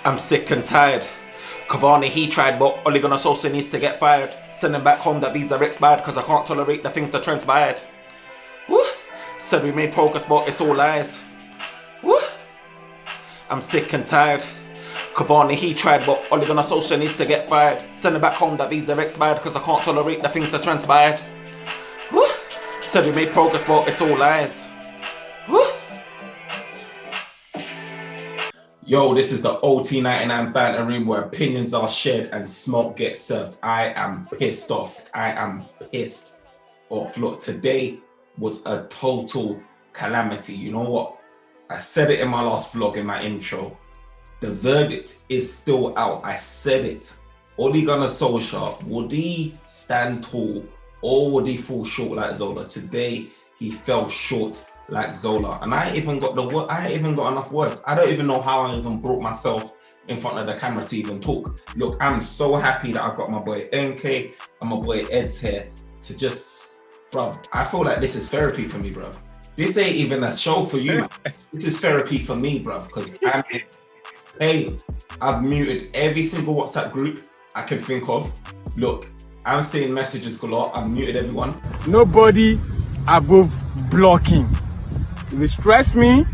I'm sick and tired. Cavani he tried, but Ole Gunnar Solskjaer needs to get fired. Send him back home, that visa expired, cause I can't tolerate the things that transpired. Woo. Said we made progress, but it's all lies. Woo. I'm sick and tired. Cavani he tried, but Ole Gunnar Solskjaer needs to get fired. Send him back home, that visa expired, cause I can't tolerate the things that transpired. Woo. Said we made progress, but it's all lies. Woo. Yo, this is the OT99 Banter Room where opinions are shared and smoke gets served. I am pissed off. I am pissed off. Look, today was a total calamity. You know what? I said it in my last vlog in my intro. The verdict is still out. I said it. Ole Gunnar Solskjaer, would he stand tall or would he fall short like Zola? Today, he fell short like Zola, and I ain't even got enough words. I don't even know how I even brought myself in front of the camera to even talk. Look, I'm so happy that I've got my boy NK and my boy Eds here to just, bruv, I feel like this is therapy for me, bruv. This ain't even a show for you, man. This is therapy for me, bruv, because I've muted every single WhatsApp group I can think of. Look, I'm seeing messages galore. I've muted everyone. Nobody above blocking. If you stress me,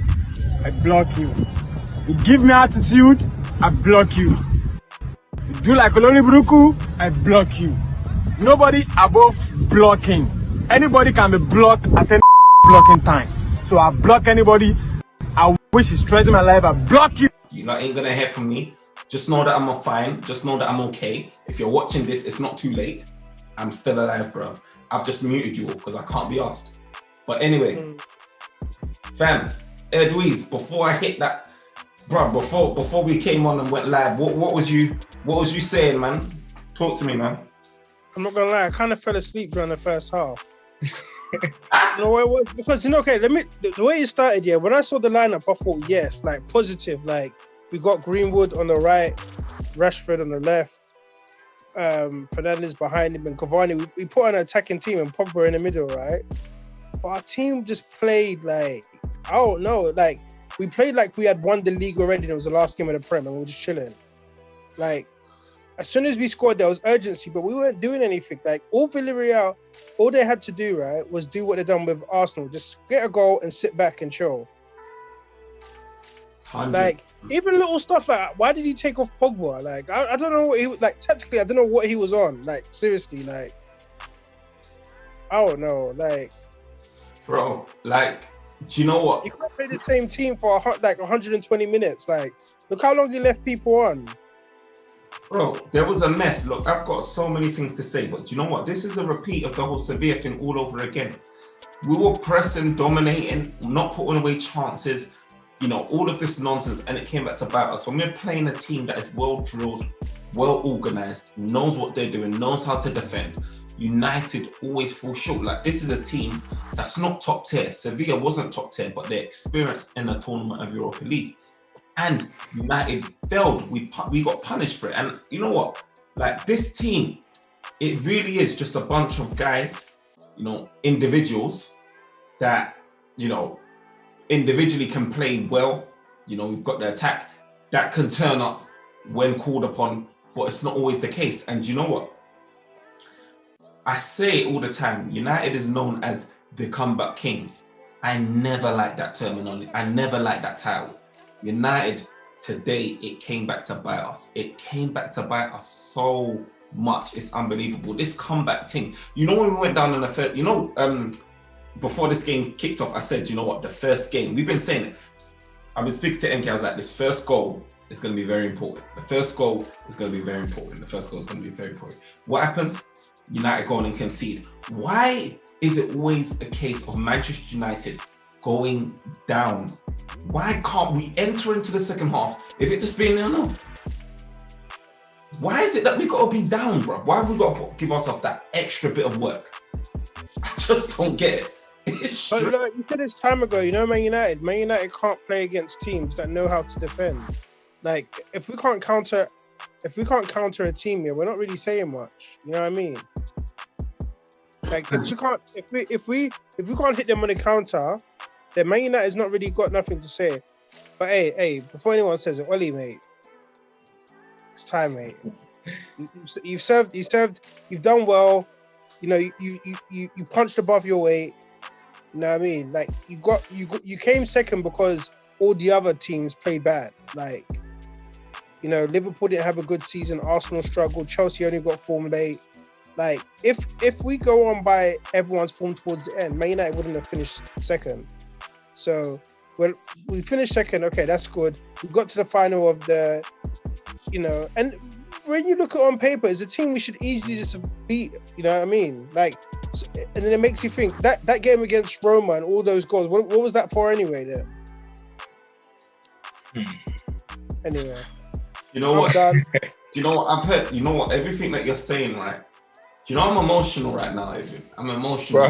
I block you. If you give me attitude, I block you. If you do like Olori Bruku, I block you. Nobody above blocking. Anybody can be blocked at any blocking time. So I block anybody. I wish you stress my life, I block you. You lot ain't gonna hear from me. Just know that I'm fine. Just know that I'm okay. If you're watching this, it's not too late. I'm still alive, bruv. I've just muted you all because I can't be asked. But anyway, fam, Edwin, before I hit that, bruv, before we came on and went live, what was you saying, man? Talk to me, man. I'm not gonna lie, I kind of fell asleep during the first half. You know what it was? Because okay, the way it started, yeah, when I saw the lineup, I thought, yes, like positive, like we got Greenwood on the right, Rashford on the left, Fernandes behind him, and Cavani. We put an attacking team and Pogba in the middle, right? But our team just played like, I don't know, like we played like we had won the league already. And it was the last game of the Prem, and we were just chilling. Like as soon as we scored, there was urgency, but we weren't doing anything. Like all Villarreal, all they had to do, right, was do what they done with Arsenal, just get a goal and sit back and chill. 100. Like even little stuff like, why did he take off Pogba? Like I don't know what he like. Tactically, I don't know what he was on. Like seriously, like I don't know. Like bro, like, do you know what? You can't play the same team for like 120 minutes. Like look how long he left people on. Bro, there was a mess. Look, I've got so many things to say, but do you know what? This is a repeat of the whole Sevilla thing all over again. We were pressing, dominating, not putting away chances, you know, all of this nonsense, and it came back to bite us. When we're playing a team that is well drilled, well organized, knows what they're doing, knows how to defend, United always fall short. Like this is a team that's not top tier. Sevilla wasn't top tier, but they're experienced in the tournament of Europa League. And United failed. We got punished for it. And you know what? Like this team, it really is just a bunch of guys, you know, individuals that, you know, individually can play well. You know, we've got the attack that can turn up when called upon, but it's not always the case. And you know what? I say it all the time. United is known as the comeback kings. I never liked that terminology. I never liked that title. United, today, it came back to bite us. It came back to bite us so much. It's unbelievable. This comeback thing. You know when we went down in the third, you know, before this game kicked off, I said, you know what, the first game, we've been saying it. I've been speaking to NK, I was like, this first goal is going to be very important. The first goal is going to be very important. The first goal is going to be very important. What happens? United go on and concede. Why is it always a case of Manchester United going down? Why can't we enter into the second half if it just being 0-0? Why is it that we got to be down, bro? Why have we got to give ourselves that extra bit of work? I just don't get it. But like you said this time ago, you know, Man United can't play against teams that know how to defend. Like if we can't counter a team here, we're not really saying much. You know what I mean? Like if we can't hit them on the counter, then Man United's not really got nothing to say. But hey, before anyone says it, Ollie, mate, It's time, mate. You've served. You've done well. You know, you punched above your weight. You know what I mean? Like you came second because all the other teams played bad. Like, you know, Liverpool didn't have a good season. Arsenal struggled. Chelsea only got form late. Like, if we go on by everyone's form towards the end, Man United wouldn't have finished second. So when we finished second, okay, that's good. We got to the final of the, you know, and when you look at it on paper, it's a team we should easily just beat. You know what I mean? Like, and then it makes you think that game against Roma and all those goals. What was that for anyway? Then. Anyway. You know what? Do you know what I've heard? You know what? Everything that you're saying, right? Do you know I'm emotional right now, Edwin? I'm emotional.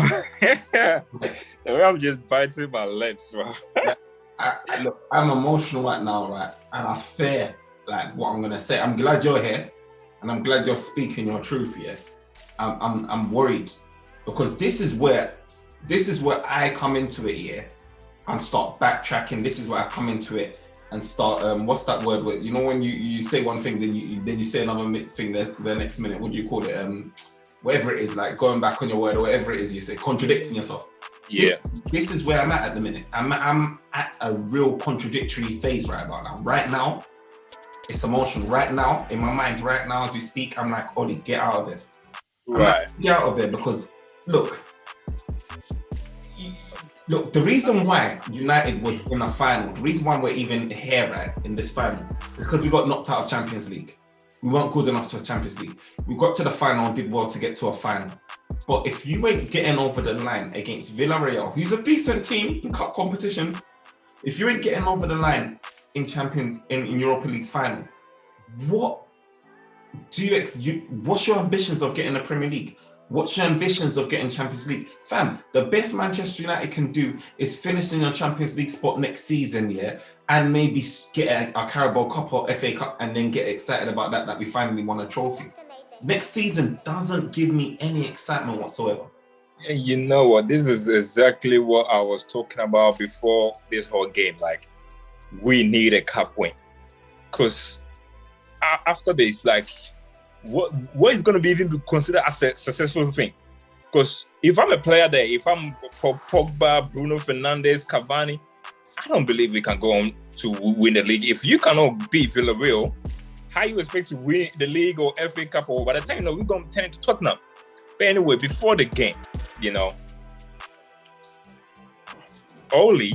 I'm just biting my lips, bro. Look, I'm emotional right now, right? And I fear like what I'm gonna say. I'm glad you're here, and I'm glad you're speaking your truth. Yeah, I'm worried because this is where I come into it, yeah, and start backtracking. This is where I come into it and start. What's that word? You know, when you say one thing, then you say another thing the next minute. What do you call it? Whatever it is, like going back on your word or whatever it is you say, contradicting yourself. Yeah. This is where I'm at the minute. I'm at a real contradictory phase right about now. Right now, it's emotional. Right now, in my mind, right now as we speak, I'm like, Ollie, get out of there. Right. Get out of there because, look, the reason why United was in a final, the reason why we're even here, right, in this final, because we got knocked out of Champions League. We weren't good enough to the Champions League. We got to the final and did well to get to a final. But if you ain't getting over the line against Villarreal, who's a decent team in cup competitions, if you ain't getting over the line in Europa League final, what do what's your ambitions of getting the Premier League? What's your ambitions of getting Champions League? Fam, the best Manchester United can do is finish in a Champions League spot next season, yeah, and maybe get a Carabao Cup or FA Cup and then get excited about that we finally won a trophy. Next season doesn't give me any excitement whatsoever. And you know what? This is exactly what I was talking about before this whole game. Like, we need a cup win. Because after this, like, what is going to be even considered as a successful thing? Because if I'm a player there, if I'm Pogba, Bruno Fernandes, Cavani, I don't believe we can go on to win the league. If you cannot beat Villarreal, how you expect to win the league or FA Cup, or by the time, you know, we're going to turn to Tottenham. But anyway, before the game, you know, Oli,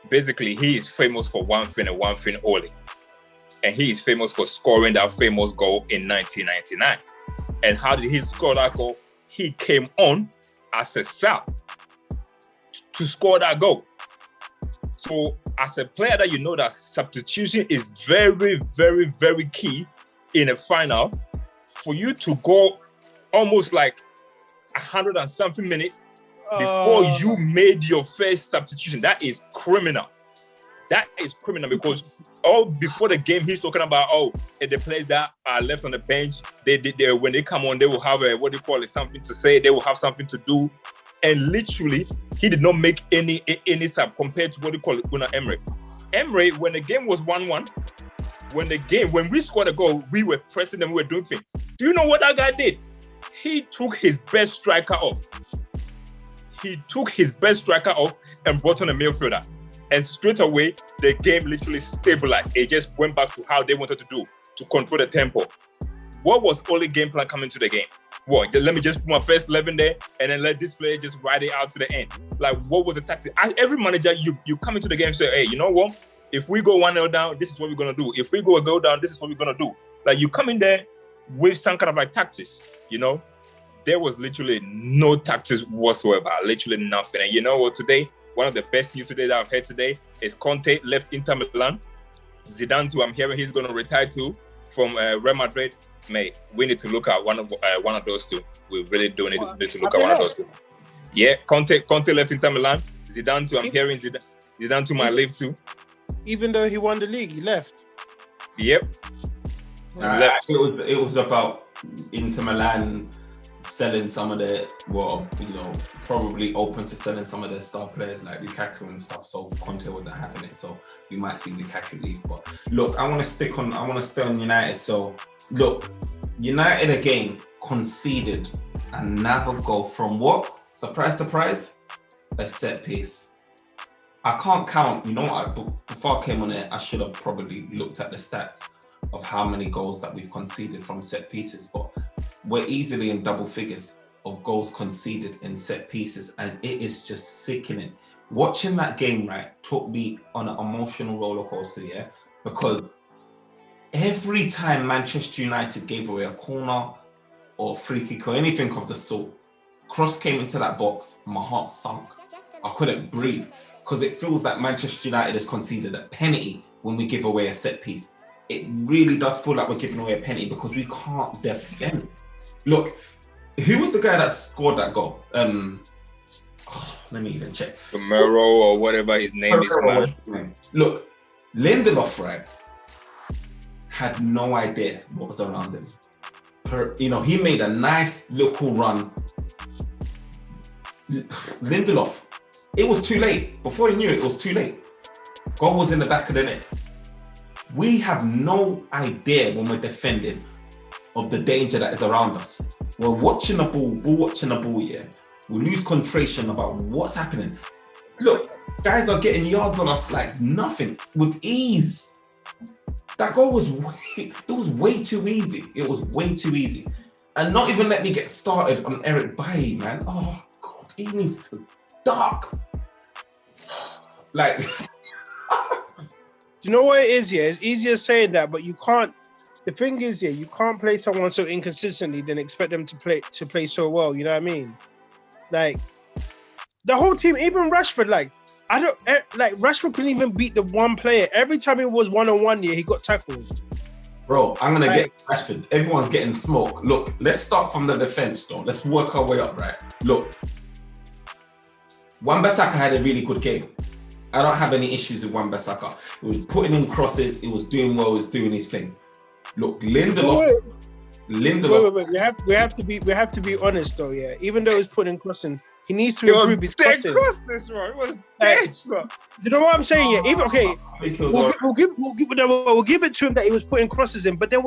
basically, he is famous for one thing and one thing only. And he is famous for scoring that famous goal in 1999. And how did he score that goal? He came on as a sub to score that goal. So as a player that you know that substitution is very, very, very key in a final, for you to go almost like 100 and something minutes before you made your first substitution, that is criminal. That is criminal because before the game, he's talking about, the players that are left on the bench, they when they come on, they will have something to say, they will have something to do. And literally, he did not make any sub compared to Unai Emery. Emery, when the game was 1-1, when we scored a goal, we were pressing them, we were doing things. Do you know what that guy did? He took his best striker off. And brought on a midfielder. And straight away, the game literally stabilized. It just went back to how they wanted to do, to control the tempo. What was Ole's game plan coming to the game? What? Let me just put my first 11 there and then let this player just ride it out to the end. Like, what was the tactic? Every manager, you come into the game and say, hey, you know what? If we go 1-0 down, this is what we're going to do. If we go down, this is what we're going to do. Like, you come in there with some kind of like tactics, you know? There was literally no tactics whatsoever, literally nothing. And you know what, today, one of the best news today that I've heard today is Conte left Inter Milan. Zidane too, I'm hearing he's going to retire too from Real Madrid. Mate, we need to look at one of those two. We really do need to look at one of those two. Yeah, Conte left Inter Milan. Zidane too, I'm hearing Zidane too might leave too. Even though he won the league, he left. Yep. It was about Inter Milan selling some of their, probably open to selling some of their star players like Lukaku and stuff. So Conte wasn't having it. So we might see Lukaku leave. But look, I want to stay on United. So look, United again conceded another goal from what? Surprise, surprise, a set piece. I can't count. You know what? Before I came on it, I should have probably looked at the stats of how many goals that we've conceded from set pieces, but we're easily in double figures of goals conceded in set pieces, and it is just sickening. Watching that game, right, took me on an emotional roller coaster, yeah, because every time Manchester United gave away a corner or free kick or anything of the sort, cross came into that box, my heart sunk. I couldn't breathe because it feels like Manchester United has conceded a penalty when we give away a set piece. It really does feel like we're giving away a penalty because we can't defend. Look, who was the guy that scored that goal? Let me even check. Romero or whatever his name is, man. Look, Lindelof, right, had no idea what was around him. He made a nice little run. Lindelof, it was too late. Before he knew it, it was too late. Goal was in the back of the net. We have no idea when we're defending of the danger that is around us. We're watching the ball, yeah. We lose concentration about what's happening. Look, guys are getting yards on us like nothing, with ease. That goal was way too easy. It was way too easy. And not even let me get started on Eric Bailly, man. Oh, God, he needs to duck. Like... Do you know what it is? Yeah, it's easier saying that, but you can't. The thing is, yeah, you can't play someone so inconsistently then expect them to play so well. You know what I mean? Like the whole team, even Rashford. Like Rashford couldn't even beat the one player. Every time it was 1-on-1, yeah, he got tackled. Bro, I'm gonna get Rashford. Everyone's getting smoke. Look, let's start from the defense, though. Let's work our way up, right? Look, Wan-Bissaka had a really good game. I don't have any issues with Wan-Bissaka. He was putting in crosses. He was doing well. He was doing his thing. Look, Lindelof. Wait. We have to be honest though. Yeah, even though he's putting crossing, he needs to improve his crossing. Crosses, bro. It was dead, bro. You know what I'm saying? Yeah. Even we'll give it to him that he was putting crosses in, but then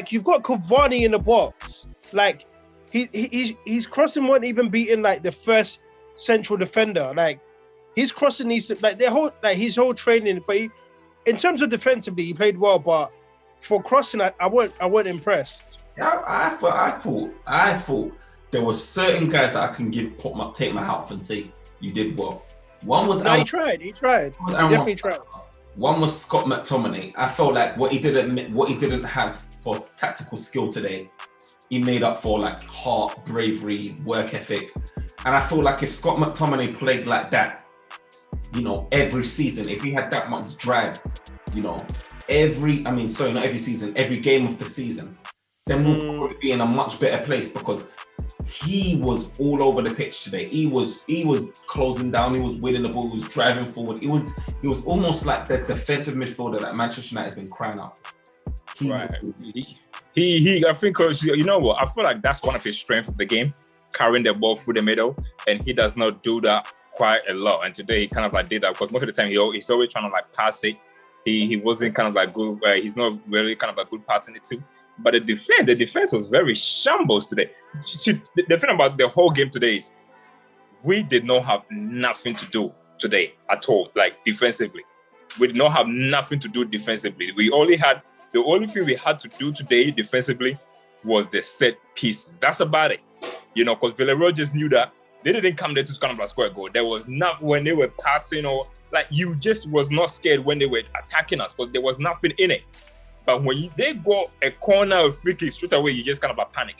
you've got Cavani in the box. Like he's crossing wasn't even beating like the first central defender. Like. His crossing needs to his whole training, but in terms of defensively, he played well. But for crossing, I weren't impressed. Yeah, I thought there were certain guys that I can take my hat off and say you did well. One was he tried. He definitely tried. One was Scott McTominay. I felt like what he didn't have for tactical skill today, he made up for like heart, bravery, work ethic, and I feel like if Scott McTominay played like that. Every season, if he had that much drive, every game of the season, then we'll probably be in a much better place because he was all over the pitch today. He was closing down, he was winning the ball, he was driving forward. He was almost like the defensive midfielder that Manchester United has been crying out for. Right. I think, you know what? I feel like that's one of his strengths of the game, carrying the ball through the middle, and he does not do that quite a lot, and today he kind of like did that because most of the time he's always trying to like pass it. He wasn't kind of like good. He's not really kind of like good passing it too. But the defense was very shambles today. The thing about the whole game today is we did not have nothing to do today at all. Like defensively, we did not have nothing to do defensively. The only thing we had to do today defensively was the set pieces. That's about it. Because Villarreal just knew that. They didn't come there to kind of like score a goal. There was not when they were passing or like you just was not scared when they were attacking us because there was nothing in it. But when they go a corner or free kick straight away, you just kind of like panic.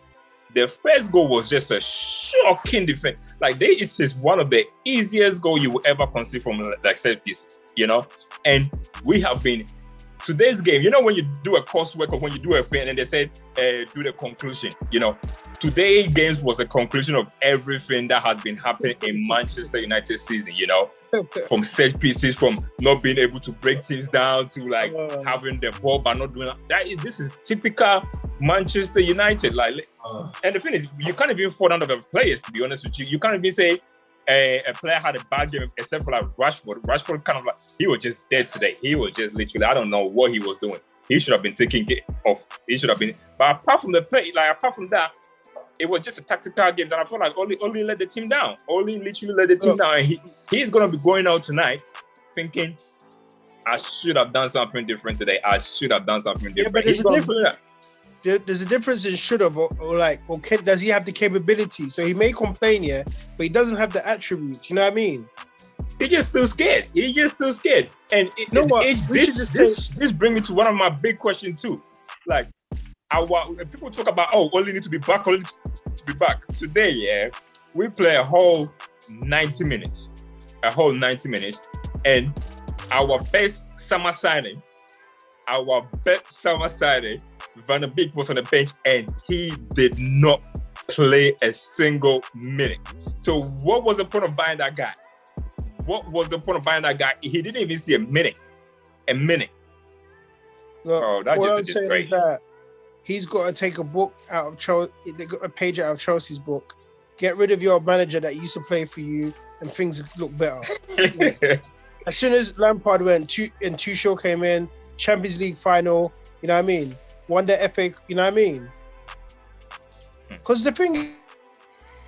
The first goal was just a shocking defense. Like this is one of the easiest goal you will ever concede from like set pieces, And we have been today's game, when you do a coursework or when you do a thing and they said, do the conclusion, Today's games was a conclusion of everything that has been happening in Manchester United season, from set pieces, from not being able to break teams down to like having the ball but not doing that. This is typical Manchester United. And the thing is, you can't even fall under the players. To be honest with you, you can't even say a player had a bad game except for like Rashford. Rashford kind of like he was just dead today. He was just literally, I don't know what he was doing. He should have been taking it off. He should have been. But apart from the play, apart from that, it was just a tactical game that I feel like only let the team down. Only literally let the team down. And he's gonna be going out tonight thinking, I should have done something different today. I should have done something different. Yeah, but there's a difference in should have or does he have the capability? So he may complain, but he doesn't have the attributes. You know what I mean? He's just still scared. And this brings me to one of my big questions too. Like, people talk about, only need to be back, Today, we play a whole 90 minutes. And our best summer signing, Van der Beek was on the bench and he did not play a single minute. So what was the point of buying that guy? He didn't even see a minute. Look, that's what just I'm a saying disgrace. is that he's got to take a book out of Chelsea. They got a page out of Chelsea's book. Get rid of your manager that used to play for you, and things look better. As soon as Lampard went, and Tuchel came in, Champions League final. You know what I mean? Won the FA. You know what I mean? Because the thing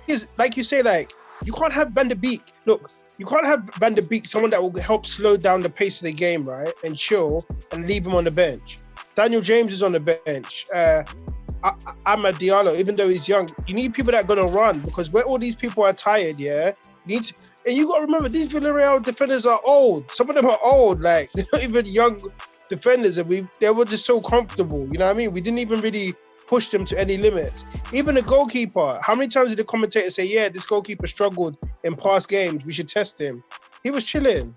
is, like you say, like you can't have Van der Beek. Look, you can't have Van der Beek, someone that will help slow down the pace of the game, right, and chill, and leave him on the bench. Daniel James is on the bench. Amad Diallo, even though he's young, you need people that are gonna run because where all these people are tired, and you gotta remember these Villarreal defenders are old. Some of them are old, like they're not even young defenders, and they were just so comfortable. You know what I mean? We didn't even really push them to any limits. Even the goalkeeper, how many times did the commentator say, this goalkeeper struggled in past games, we should test him? He was chilling.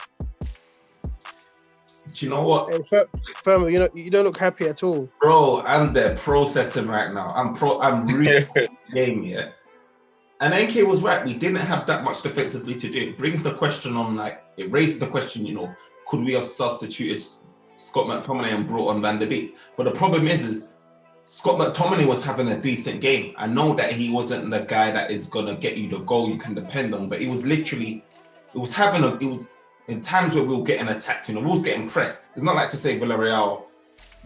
Do you know what? Hey, Firma, you don't look happy at all. Bro, I'm there processing right now. I'm really game, And NK was right. We didn't have that much defensively to do. It brings the question on, it raises the question, could we have substituted Scott McTominay and brought on Van der Beek? But the problem is Scott McTominay was having a decent game. I know that he wasn't the guy that is going to get you the goal you can depend on, but he was literally, in times where we were getting attacked, we was getting pressed. It's not like to say Villarreal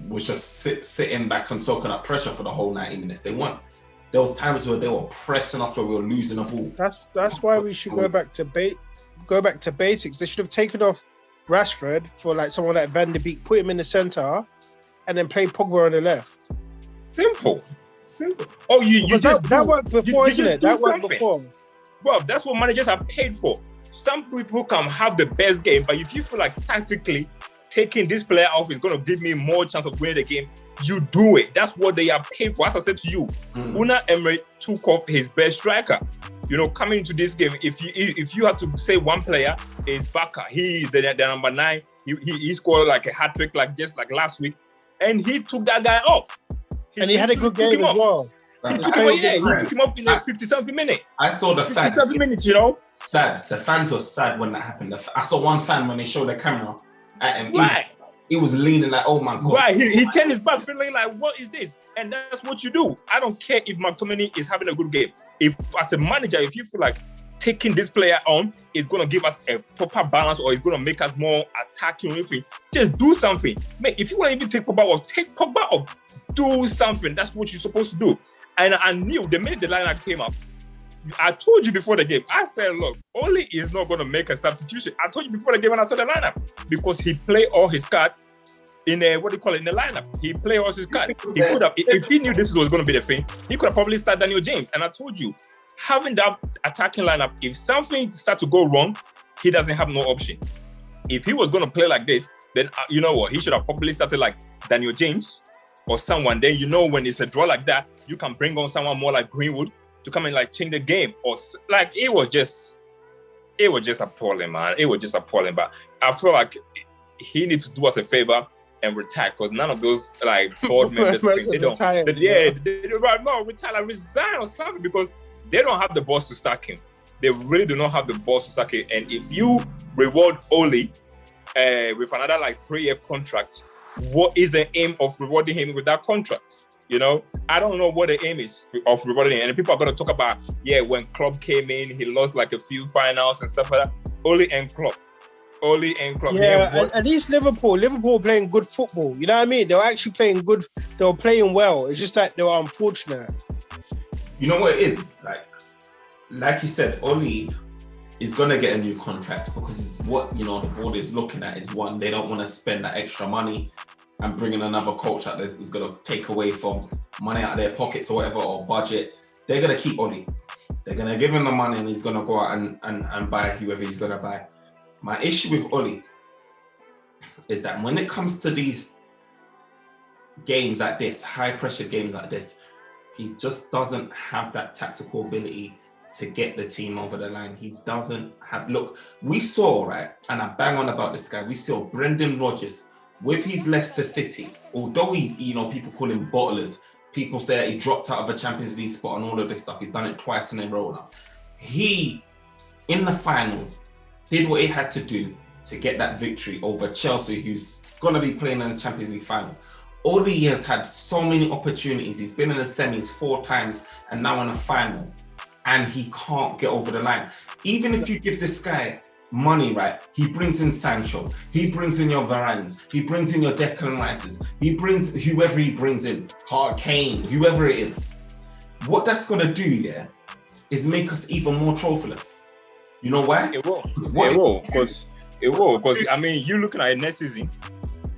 was just sitting back and soaking up pressure for the whole 90 minutes. They weren't. There was times where they were pressing us where we were losing the ball. That's why we should go back to basics. They should have taken off Rashford for someone like Van der Beek, put him in the centre, and then play Pogba on the left. Simple. Oh, that worked before, isn't it? That worked before. Well, that's what managers are paid for. Some people can have the best game, but if you feel like tactically taking this player off is going to give me more chance of winning the game, you do it. That's what they are paid for. As I said to you, Unai Emery took off his best striker. Coming into this game, if you have to say one player is Baka, he is the number 9. He scored a hat trick just like last week, and he took that guy off. He had a good game as well. He took him off in 50-something minute. I saw the fans. 50-something minutes, Sad. The fans were sad when that happened. I saw one fan when they showed the camera at him. Right. He was leaning like, oh my God. Right. He turned his back feeling like, what is this? And that's what you do. I don't care if McTominay is having a good game. If as a manager, if you feel like taking this player on is going to give us a proper balance or it's going to make us more attacking or anything, just do something. Mate, if you want to even take Pogba off, take Pogba off. Do something. That's what you're supposed to do. And I knew the minute the lineup came up, I told you before the game, I said, look, Oli is not going to make a substitution. I told you before the game when I saw the lineup because he played all his card in the lineup. He played all his card. He could have, if he knew this was going to be the thing, he could have probably started Daniel James. And I told you, having that attacking lineup, if something starts to go wrong, he doesn't have no option. If he was going to play like this, then you know what? He should have probably started like Daniel James or someone. Then when it's a draw like that, you can bring on someone more like Greenwood to come and change the game, or it was just appalling, man. It was just appalling. But I feel like he needs to do us a favor and retire because none of those board members they don't. Retire, resign or something because they don't have the boss to sack him. they really do not have the balls to sack it. And if you reward Oli with another like 3-year contract, what is the aim of rewarding him with that contract? You know, I don't know what the aim is of rewarding him. And people are going to talk about, when Klopp came in, he lost like a few finals and stuff like that. Oli and Klopp. Yeah, at least Liverpool playing good football. You know what I mean? They were actually playing good. They were playing well. It's just that they were unfortunate. You know what it is? Like you said, Oli is going to get a new contract because it's what, the board is looking at is one, they don't want to spend that extra money and bring in another coach that is going to take away from money out of their pockets or whatever, or budget. They're going to keep Oli. They're going to give him the money and he's going to go out and buy whoever he's going to buy. My issue with Oli is that when it comes to these games like this, high pressure games like this, he just doesn't have that tactical ability to get the team over the line. He doesn't have, look, we saw, right, and I bang on about this guy, we saw Brendan Rodgers with his Leicester City, although he, people call him bottlers, people say that he dropped out of a Champions League spot and all of this stuff, he's done it twice in a row now. He, in the final, did what he had to do to get that victory over Chelsea, who's gonna be playing in the Champions League final. Oli has had so many opportunities. He's been in the semis 4 times and now in the final, and he can't get over the line. Even if you give this guy money, right? He brings in Sancho, he brings in your Varans, he brings in your Declan Rices, he brings whoever he brings in, Kane, whoever it is. What that's gonna do, is make us even more trophyless. You know why? It will, because I mean, you looking at next season.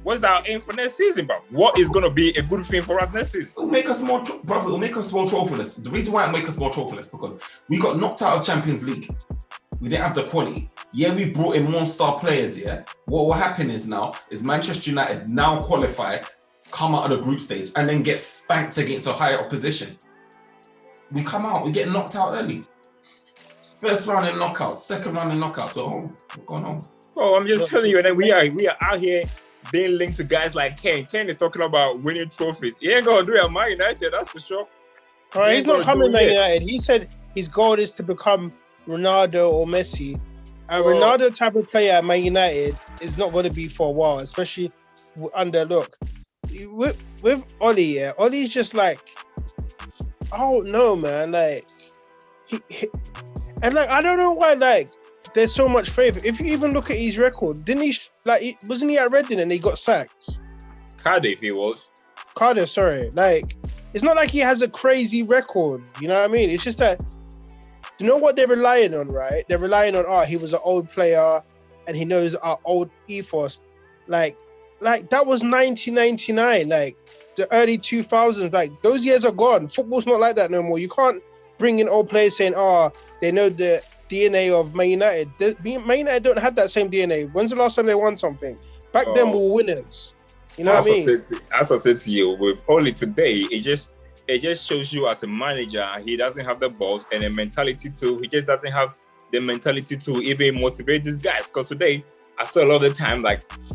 What's our aim for next season, bro? What is going to be a good thing for us next season? It'll make us more, it'll make us more trophyless. The reason why it'll make us more trophyless because we got knocked out of Champions League. We didn't have the quality. We brought in more star players, What will happen is Manchester United now qualify, come out of the group stage, and then get spanked against a higher opposition. We come out, we get knocked out early. First round in knockouts, second round in knockouts, so we're going home. Oh, I'm just telling you, and then we are out here being linked to guys like Kane. Kane is talking about winning trophies. He ain't gonna do it at Man United, that's for sure. All right, he's not coming to Man United. He said his goal is to become Ronaldo or Messi. And Ronaldo type of player at Man United is not going to be for a while, especially under with Oli. Oli's just like, I don't know, man. Like he and like I don't know why there's so much favour. If you even look at his record, didn't he wasn't he at Reading and he got sacked? Cardiff, he was. Cardiff, sorry. It's not like he has a crazy record. You know what I mean? It's just that, you know what they're relying on, right? They're relying on, he was an old player and he knows our old ethos. Like that was 1999, the early 2000s. Those years are gone. Football's not like that no more. You can't bring in old players saying, they know the DNA of Man United. Man United don't have that same DNA. When's the last time they won something? Back then we were winners. You know what I mean? As I said to you, with Oli today, it just shows you as a manager, he doesn't have the balls and the mentality to, he just doesn't have the mentality to even motivate these guys. Because today, I saw a lot of the time,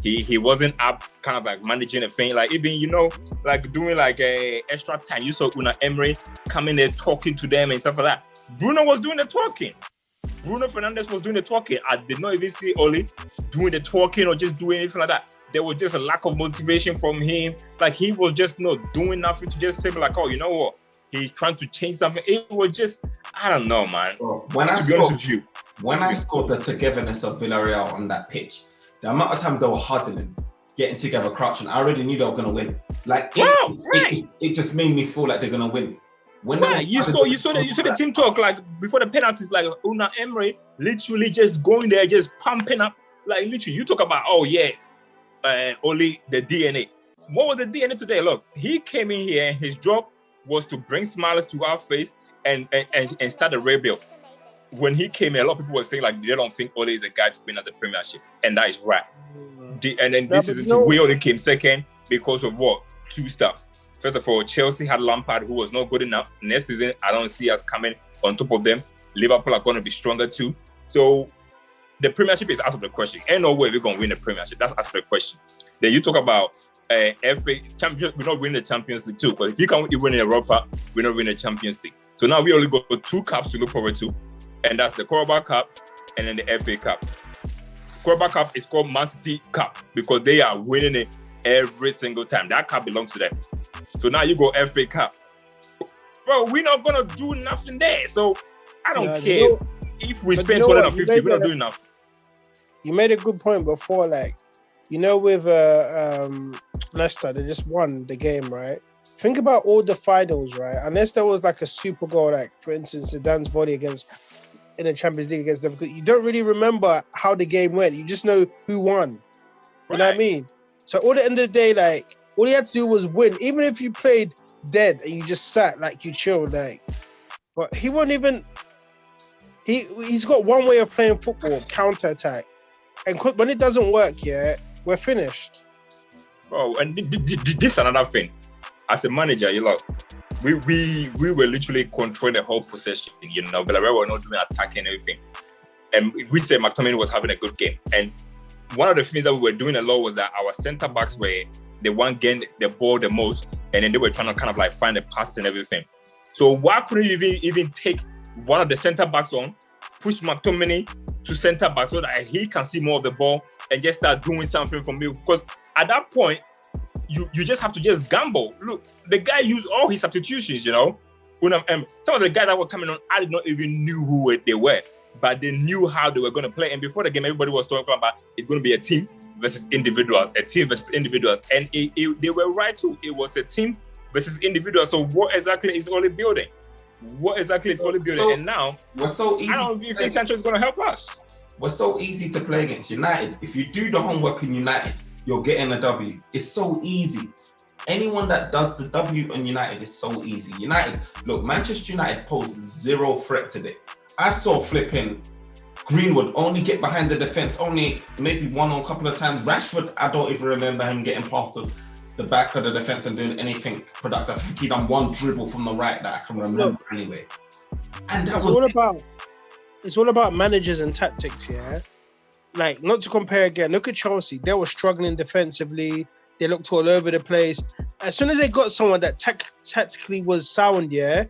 he wasn't up kind of managing a thing, even, doing a extra time. You saw Una Emery coming there talking to them and stuff like that. Bruno was doing the talking. Bruno Fernandes was doing the talking. I did not even see Oli doing the talking or just doing anything like that. There was just a lack of motivation from him. He was just not doing nothing to just say you know what? He's trying to change something. It was just, I don't know, man. When I saw the togetherness of Villarreal on that pitch, the amount of times they were huddling, getting together, crouching, I already knew they were going to win. It just made me feel like they're going to win. You saw the team talk before the penalties, Una Emery literally just going there, just pumping up. Literally, you talk about Oli, the DNA. What was the DNA today? Look, he came in here and his job was to bring smiles to our face and start a rebuild. When he came here, a lot of people were saying they don't think Oli is a guy to win as a Premiership, and that is right. And then this season, we only came second because of what? 2 stuff. First of all, Chelsea had Lampard, who was not good enough. Next season, I don't see us coming on top of them. Liverpool are going to be stronger too. So the Premiership is out of the question. Ain't no way we're going to win the Premiership. That's out of the question. Then you talk about FA Champions. We're not winning the Champions League too. Because if you can't win in Europa, we're not winning the Champions League. So now we only got 2 cups to look forward to. and that's the Carabao Cup and then the FA Cup. Carabao Cup is called Man City Cup because they are winning it every single time. That cup belongs to them. So now you go FA Cup. Bro, we're not gonna do nothing there. So I don't care if we spend 250, we're not doing nothing. You made a good point before, like, with Leicester, they just won the game, right? Think about all the finals, right? Unless there was like a super goal, like for instance, Zidane's volley in the Champions League against Liverpool, you don't really remember how the game went. You just know who won. You know what I mean? So at the end of the day, like, all you had to do was win. Even if you played dead and you just sat, like, you chilled, like. But he won't even. He's got one way of playing football: counter-attack. And when it doesn't work, we're finished. Oh, and this is another thing. As a manager, we were literally controlling the whole possession. Villarreal were not doing attacking everything, and we said McTominay was having a good game. And one of the things that we were doing a lot was that our centre backs were the one getting the ball the most, and then they were trying to kind of like find the pass and everything. So why couldn't you even take one of the centre backs on, push McTominay to centre back so that he can see more of the ball and just start doing something for me? Because at that point, you just have to just gamble. Look, the guy used all his substitutions, When some of the guys that were coming on, I did not even knew who they were, but they knew how they were going to play. And before the game, everybody was talking about it's going to be a team versus individuals, and they were right too. It was a team versus individuals. So what exactly is Ole building? And now we're so easy. I don't think Sancho is going to help us. We're so easy to play against United. If you do the homework in United, you're getting a W. It's so easy. Anyone that does the W in United is so easy. Manchester United posed zero threat today. I saw flipping Greenwood only get behind the defense, only maybe one or a couple of times. Rashford, I don't even remember him getting past the back of the defense and doing anything productive. I think he done one dribble from the right that I can remember anyway. And it's all about managers and tactics, yeah? Like, not to compare again, look at Chelsea. They were struggling defensively. They looked all over the place. As soon as they got someone that tactically was sound, yeah?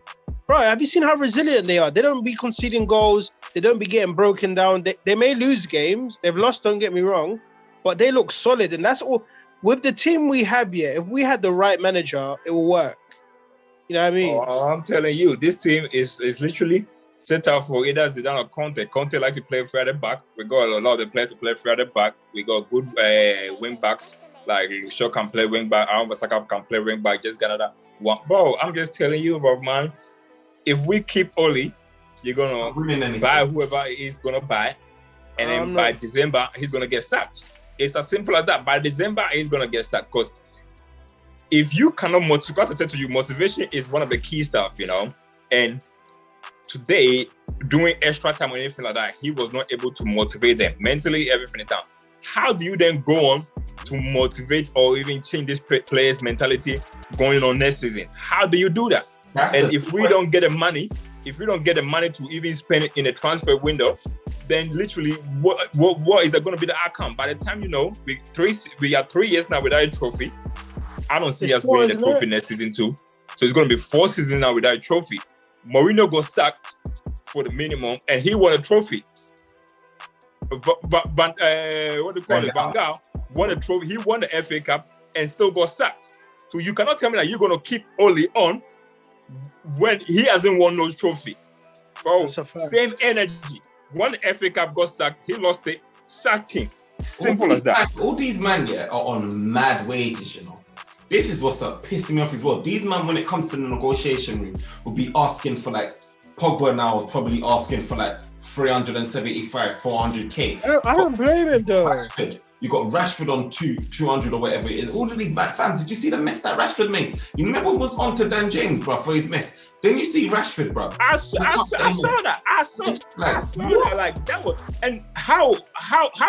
Bro, have you seen how resilient they are? They don't be conceding goals. They don't be getting broken down. They may lose games. They've lost, don't get me wrong. But they look solid. And that's all. With the team we have here, if we had the right manager, it will work. You know what I mean? Oh, I'm telling you, this team is literally set out for either Zidane or Conte. Conte like to play further back. We got a lot of the players to play further back. We got good wing backs. Like Shaw can play wing back. Wan-Bissaka can play wing back. Just got another one. Bro, I'm just telling you, bro, man. If we keep Ole, you're gonna buy whoever he's gonna buy, and then by December he's gonna get sacked. It's as simple as that. By December he's gonna get sacked because if you cannot motivate, as I said to you, motivation is one of the key stuff, And today, doing extra time or anything like that, he was not able to motivate them mentally, everything is down. How do you then go on to motivate or even change this player's mentality going on next season? How do you do that? If we don't get the money to even spend it in a transfer window, then literally what is going to be the outcome? By the time we are 3 years now without a trophy. I don't see us winning the trophy next season too. So it's going to be 4 seasons now without a trophy. Mourinho got sacked for the minimum, and he won a trophy. Van Gaal won a trophy. He won the FA Cup and still got sacked. So you cannot tell me that you're going to keep Ole on when he hasn't won no trophy. Bro, same energy. Won the FA Cup, got sacked. He lost it. Sacked him. Simple as that. All these men are on mad wages, This is what's pissing me off as well. These men, when it comes to the negotiation room, will be asking for Pogba now is probably asking for 375, 400k. I don't blame him though. Rashford, you got Rashford on 200 or whatever it is. All of these back fans, did you see the mess that Rashford made? You remember what was on to Dan James, bro, for his mess? Then you see Rashford, bro. I saw that. I saw that. Like that was, and how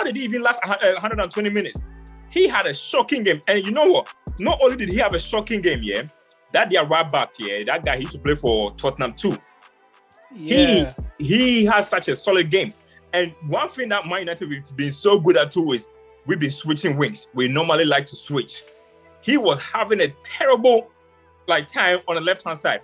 did he even last 120 minutes? He had a shocking game, and you know what? Not only did he have a shocking game, that their right back, that guy he used to play for Tottenham too. Yeah, he has such a solid game. And one thing that Man United we've been so good at too is we've been switching wings. We normally like to switch. He was having a terrible time on the left-hand side.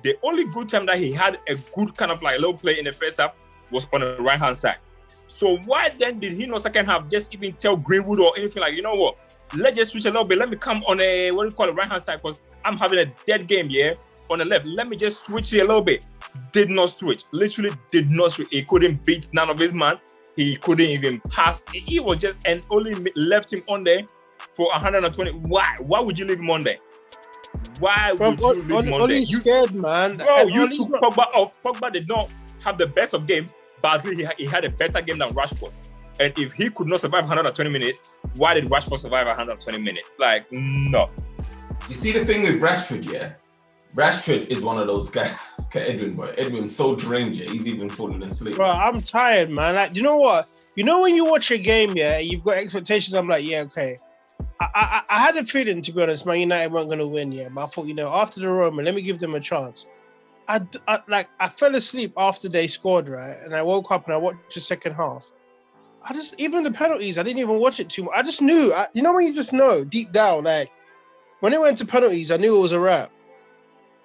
The only good time that he had a good kind of little play in the first half was on the right-hand side. So why then did he not second half just even tell Greenwood or anything like, you know what? Let's just switch a little bit. Let me come on a, what do you call it, right-hand side, because I'm having a dead game, yeah, on the left. Let me just switch it a little bit. Did not switch. Literally did not switch. He couldn't beat none of his man. He couldn't even pass. He was just, and only left him on there for 120. Why? Why would you leave him on there? Why would you leave him on there? Ollie's scared, man. Bro, you took Pogba off. Pogba did not have the best of games, but at least he had a better game than Rashford. And if he could not survive 120 minutes, why did Rashford survive 120 minutes? Like, no. You see the thing with Rashford, yeah? Rashford is one of those guys. Okay, Edwin, boy. Edwin's so drained, yeah, he's even falling asleep. Bro, I'm tired, man. Like, do you know what? You know when you watch a game, yeah, you've got expectations. I'm like, yeah, okay. I had a feeling, to be honest, Man United weren't going to win, yeah. But I thought, you know, after the Roman, let me give them a chance. I fell asleep after they scored, right? And I woke up and I watched the second half. Even the penalties, I didn't even watch it too much. I just knew, you know when you just know deep down, like, when it went to penalties, I knew it was a wrap.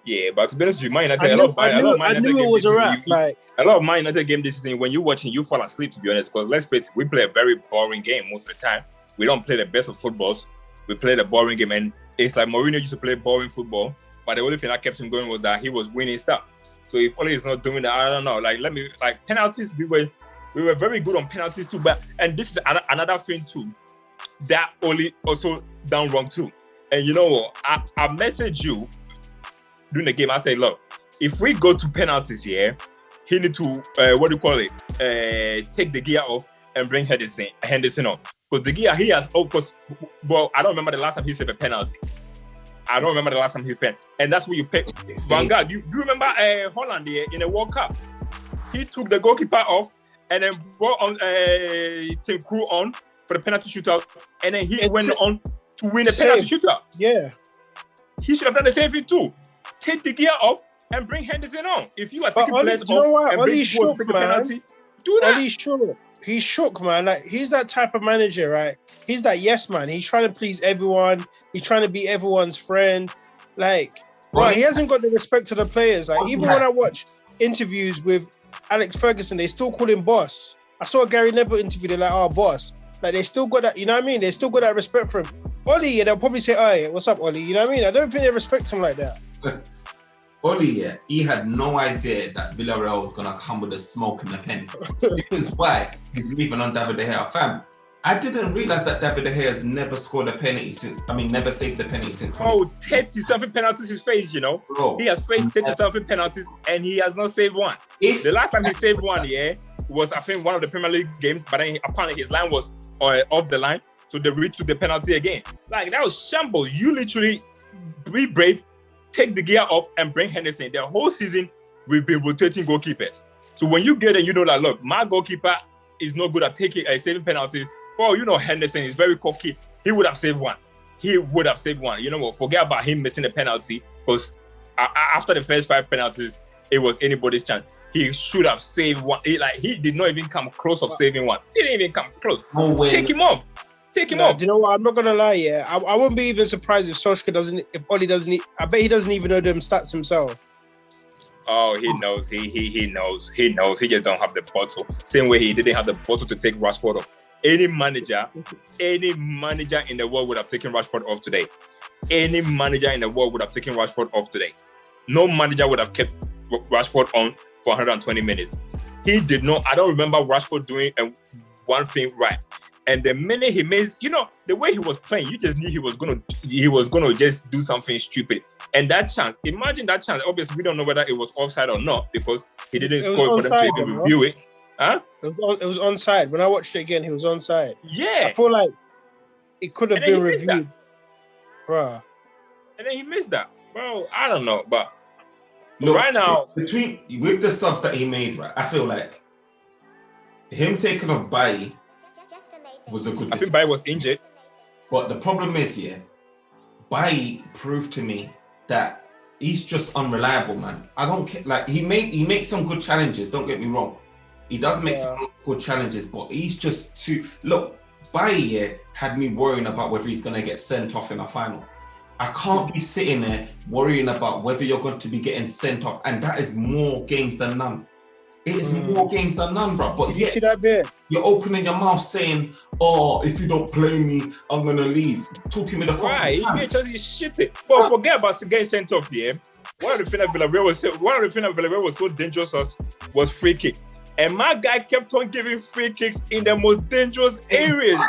Yeah, but to be honest with you, Man United, I knew it was a wrap. Like, a lot of Man United game this season, when you're watching, you fall asleep, to be honest, because let's face it, we play a very boring game most of the time. We don't play the best of footballs. We play the boring game, and it's like Mourinho used to play boring football, but the only thing that kept him going was that he was winning stuff. So if Ole is not doing that, I don't know. Like penalties, we were very good on penalties too. But and this is another thing too that Ole also done wrong too. And you know what? I messaged you during the game. I said, look, if we go to penalties here, he need to take the gear off and bring Henderson on. Because the gear he has, well, I don't remember the last time he saved a penalty. I don't remember the last time he penned. And that's what you pick. Van Gaal, do you remember Holland here in the World Cup? He took the goalkeeper off and then brought on Tim Crew on for the penalty shootout. And then he went on to win the penalty shootout. Yeah. He should have done the same thing too. Take the gear off and bring Henderson on. If you are taking players off and bring Paul to take a penalty, do that. He's shook, man. Like, he's that type of manager, right? He's that yes man. He's trying to please everyone. He's trying to be everyone's friend. Like, bro, he hasn't got the respect to the players. Like, even when I watch interviews with Alex Ferguson, they still call him boss. I saw a Gary Neville interview. They're like, oh, boss. Like, they still got that. You know what I mean? They still got that respect for him. Ollie, yeah, they'll probably say, "Hey, what's up, Ollie?" You know what I mean? I don't think they respect him like that. Ollie, yeah, he had no idea that Villarreal was gonna come with a smoke in the pens. This is why he's leaving on David De Gea. Fam, I didn't realize that David De Gea has never scored a penalty never saved a penalty since. 30-something penalties he's faced, you know. Bro, he has faced 30-something penalties and he has not saved one. The last time he saved one, yeah, was I think one of the Premier League games, but then apparently his line was off the line, so they retook the penalty again. Like, that was shambles. You literally be brave, take the gear off and bring Henderson. The whole season, we've been rotating goalkeepers. So when you get it, you know that, look, my goalkeeper is not good at saving penalties. Well, you know, Henderson is very cocky. He would have saved one. You know what? Forget about him missing a penalty, because after the first 5 penalties, it was anybody's chance. He should have saved one. He did not even come close of saving one. Didn't even come close. No way. Take him off. Do you know what? I'm not gonna lie. Yeah, I wouldn't be even surprised if Solskjaer doesn't. If Ollie doesn't. I bet he doesn't even know them stats himself. Oh, he knows. He knows. He knows. He just don't have the bottle. Same way he didn't have the bottle to take Rashford off. Any manager in the world would have taken Rashford off today. Any manager in the world would have taken Rashford off today. No manager would have kept Rashford on for 120 minutes. He did not. I don't remember Rashford doing one thing right. And the minute he made, you know, the way he was playing, you just knew he was gonna just do something stupid. And that chance, imagine that chance. Obviously, we don't know whether it was offside or not, because he didn't score for them to even review it. Huh? It was onside. When I watched it again, he was onside. Yeah. I feel like it could have been reviewed. Bruh. And then he missed that. Bro, I don't know. But look, right now, with the subs that he made, right, I feel like him taking off Bailly was a good decision. I think Bailly was injured. But the problem is, yeah, Bailly proved to me that he's just unreliable, man. I don't care. Like, he makes some good challenges, don't get me wrong. He does make some good challenges, but he's just too... Look, Bailly had me worrying about whether he's going to get sent off in a final. I can't be sitting there worrying about whether you're going to be getting sent off, and that is more games than none. It is more games than none, bro. But Did you see that bit? You're opening your mouth saying, "Oh, if you don't play me, I'm gonna leave." Talking with a right, he shitty. But forget about getting sent off. Yeah, one of the things that Villarreal was so dangerous was free kick, and my guy kept on giving free kicks in the most dangerous areas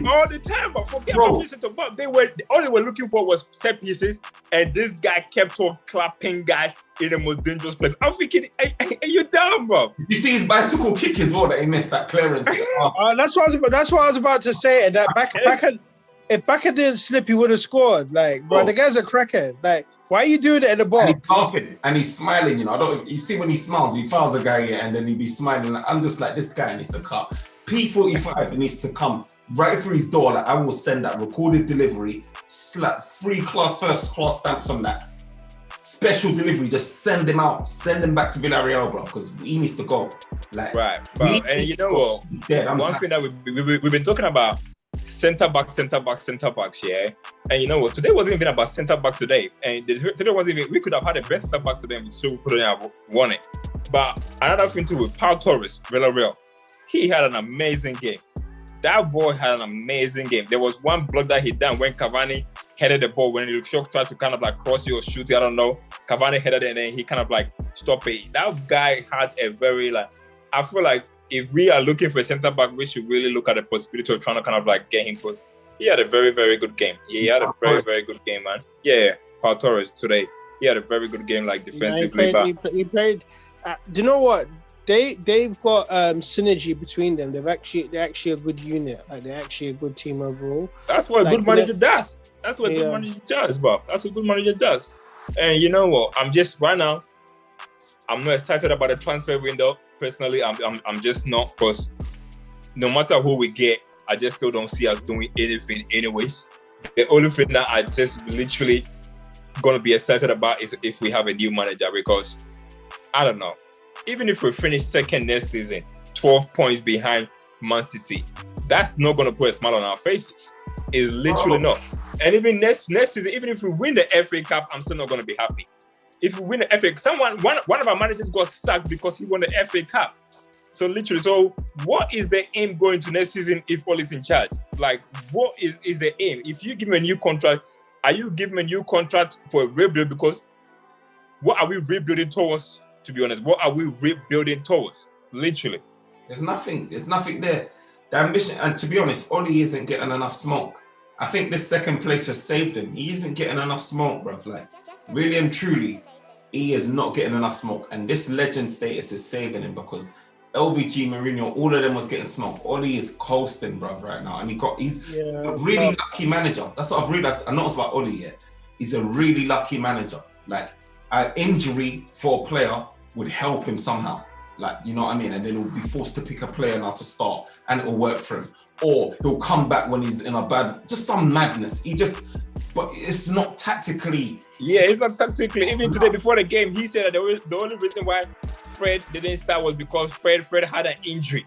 all the time. But forget about this. But all they were looking for was set pieces, and this guy kept on clapping guys in the most dangerous place. I'm thinking, are you dumb, bro? You see his bicycle kick as well that he missed that clearance. That's what I was about to say. That if Baka didn't slip, he would have scored. Like, bro, the guy's a crackhead. Like, why are you doing it in the box? And he's laughing and he's smiling. You know, you see when he smiles, he fouls a guy and then he'd be smiling. I'm just like, this guy needs to cut. P45 needs to come right through his door. Like, I will send that recorded delivery, slap 3 first class stamps on that. Special delivery, just send him out, send him back to Villarreal, bro, because he needs to go. Like, right, bro. And you know what? One thing that we've been talking about, centre backs, yeah. And you know what? Today wasn't even about centre backs today. And today wasn't even. We could have had the best centre backs today, so we couldn't have won it. But another thing too with Pau Torres, Villarreal, he had an amazing game. That boy had an amazing game. There was one block that he done when Cavani headed the ball, when Luke Shaw tried to kind of like cross it or shoot it, I don't know. Cavani headed it and then he kind of like stopped it. That guy had a very like, I feel like if we are looking for a centre back, we should really look at the possibility of trying to kind of like get him, because he had a very, very good game. He had a very, very good game, man. Yeah, Pau Torres today. He had a very good game, like defensively. He played. Do you know what? They've got synergy between them. They're actually a good unit. Like, they're actually a good team overall. That's what a good manager does. That's what a good manager does, Bob. That's what a good manager does. And you know what? I'm not excited about the transfer window. Personally, I'm just not, because no matter who we get, I just still don't see us doing anything anyways. The only thing that I just literally gonna be excited about is if we have a new manager, because I don't know. Even if we finish second next season, 12 points behind Man City, that's not going to put a smile on our faces. It's literally not. And even next season, even if we win the FA Cup, I'm still not going to be happy. If we win the FA Cup, one of our managers got sacked because he won the FA Cup. So what is the aim going to next season if Ole is in charge? Like, what is the aim? If you give him a new contract, are you giving him a new contract for a rebuild? Because what are we rebuilding towards? To be honest, what are we rebuilding towards? Literally. There's nothing there. The ambition, and to be honest, Oli isn't getting enough smoke. I think this second place has saved him. He isn't getting enough smoke, bruv. Like, really and truly, he is not getting enough smoke. And this legend status is saving him, because LVG, Mourinho, all of them was getting smoke. Oli is coasting, bruv, right now. And he's a really lucky manager. That's what I've realized. I noticed about Oli yet. He's a really lucky manager. Like, an injury for a player would help him somehow. Like, you know what I mean? And then he'll be forced to pick a player now to start, and it'll work for him. Or he'll come back when he's in a just some madness. But it's not tactically. Yeah, it's not tactically. Even today before the game, he said that the only reason why Fred didn't start was because Fred had an injury.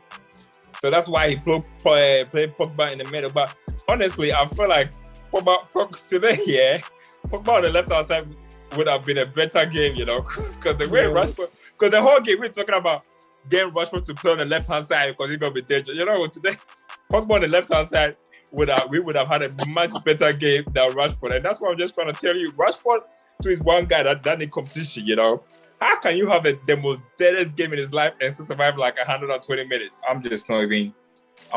So that's why he played Pogba in the middle. But honestly, I feel like Pogba today, Pogba on the left-hand side would have been a better game, you know, because the way Rashford, because the whole game we're talking about getting Rashford to play on the left-hand side because he's gonna be dangerous. You know what? Today, Pogba on the left-hand side we would have had a much better game than Rashford, and that's what I'm just trying to tell you. Rashford too is one guy that in competition, you know. How can you have the most deadest game in his life and still survive like 120 minutes? I'm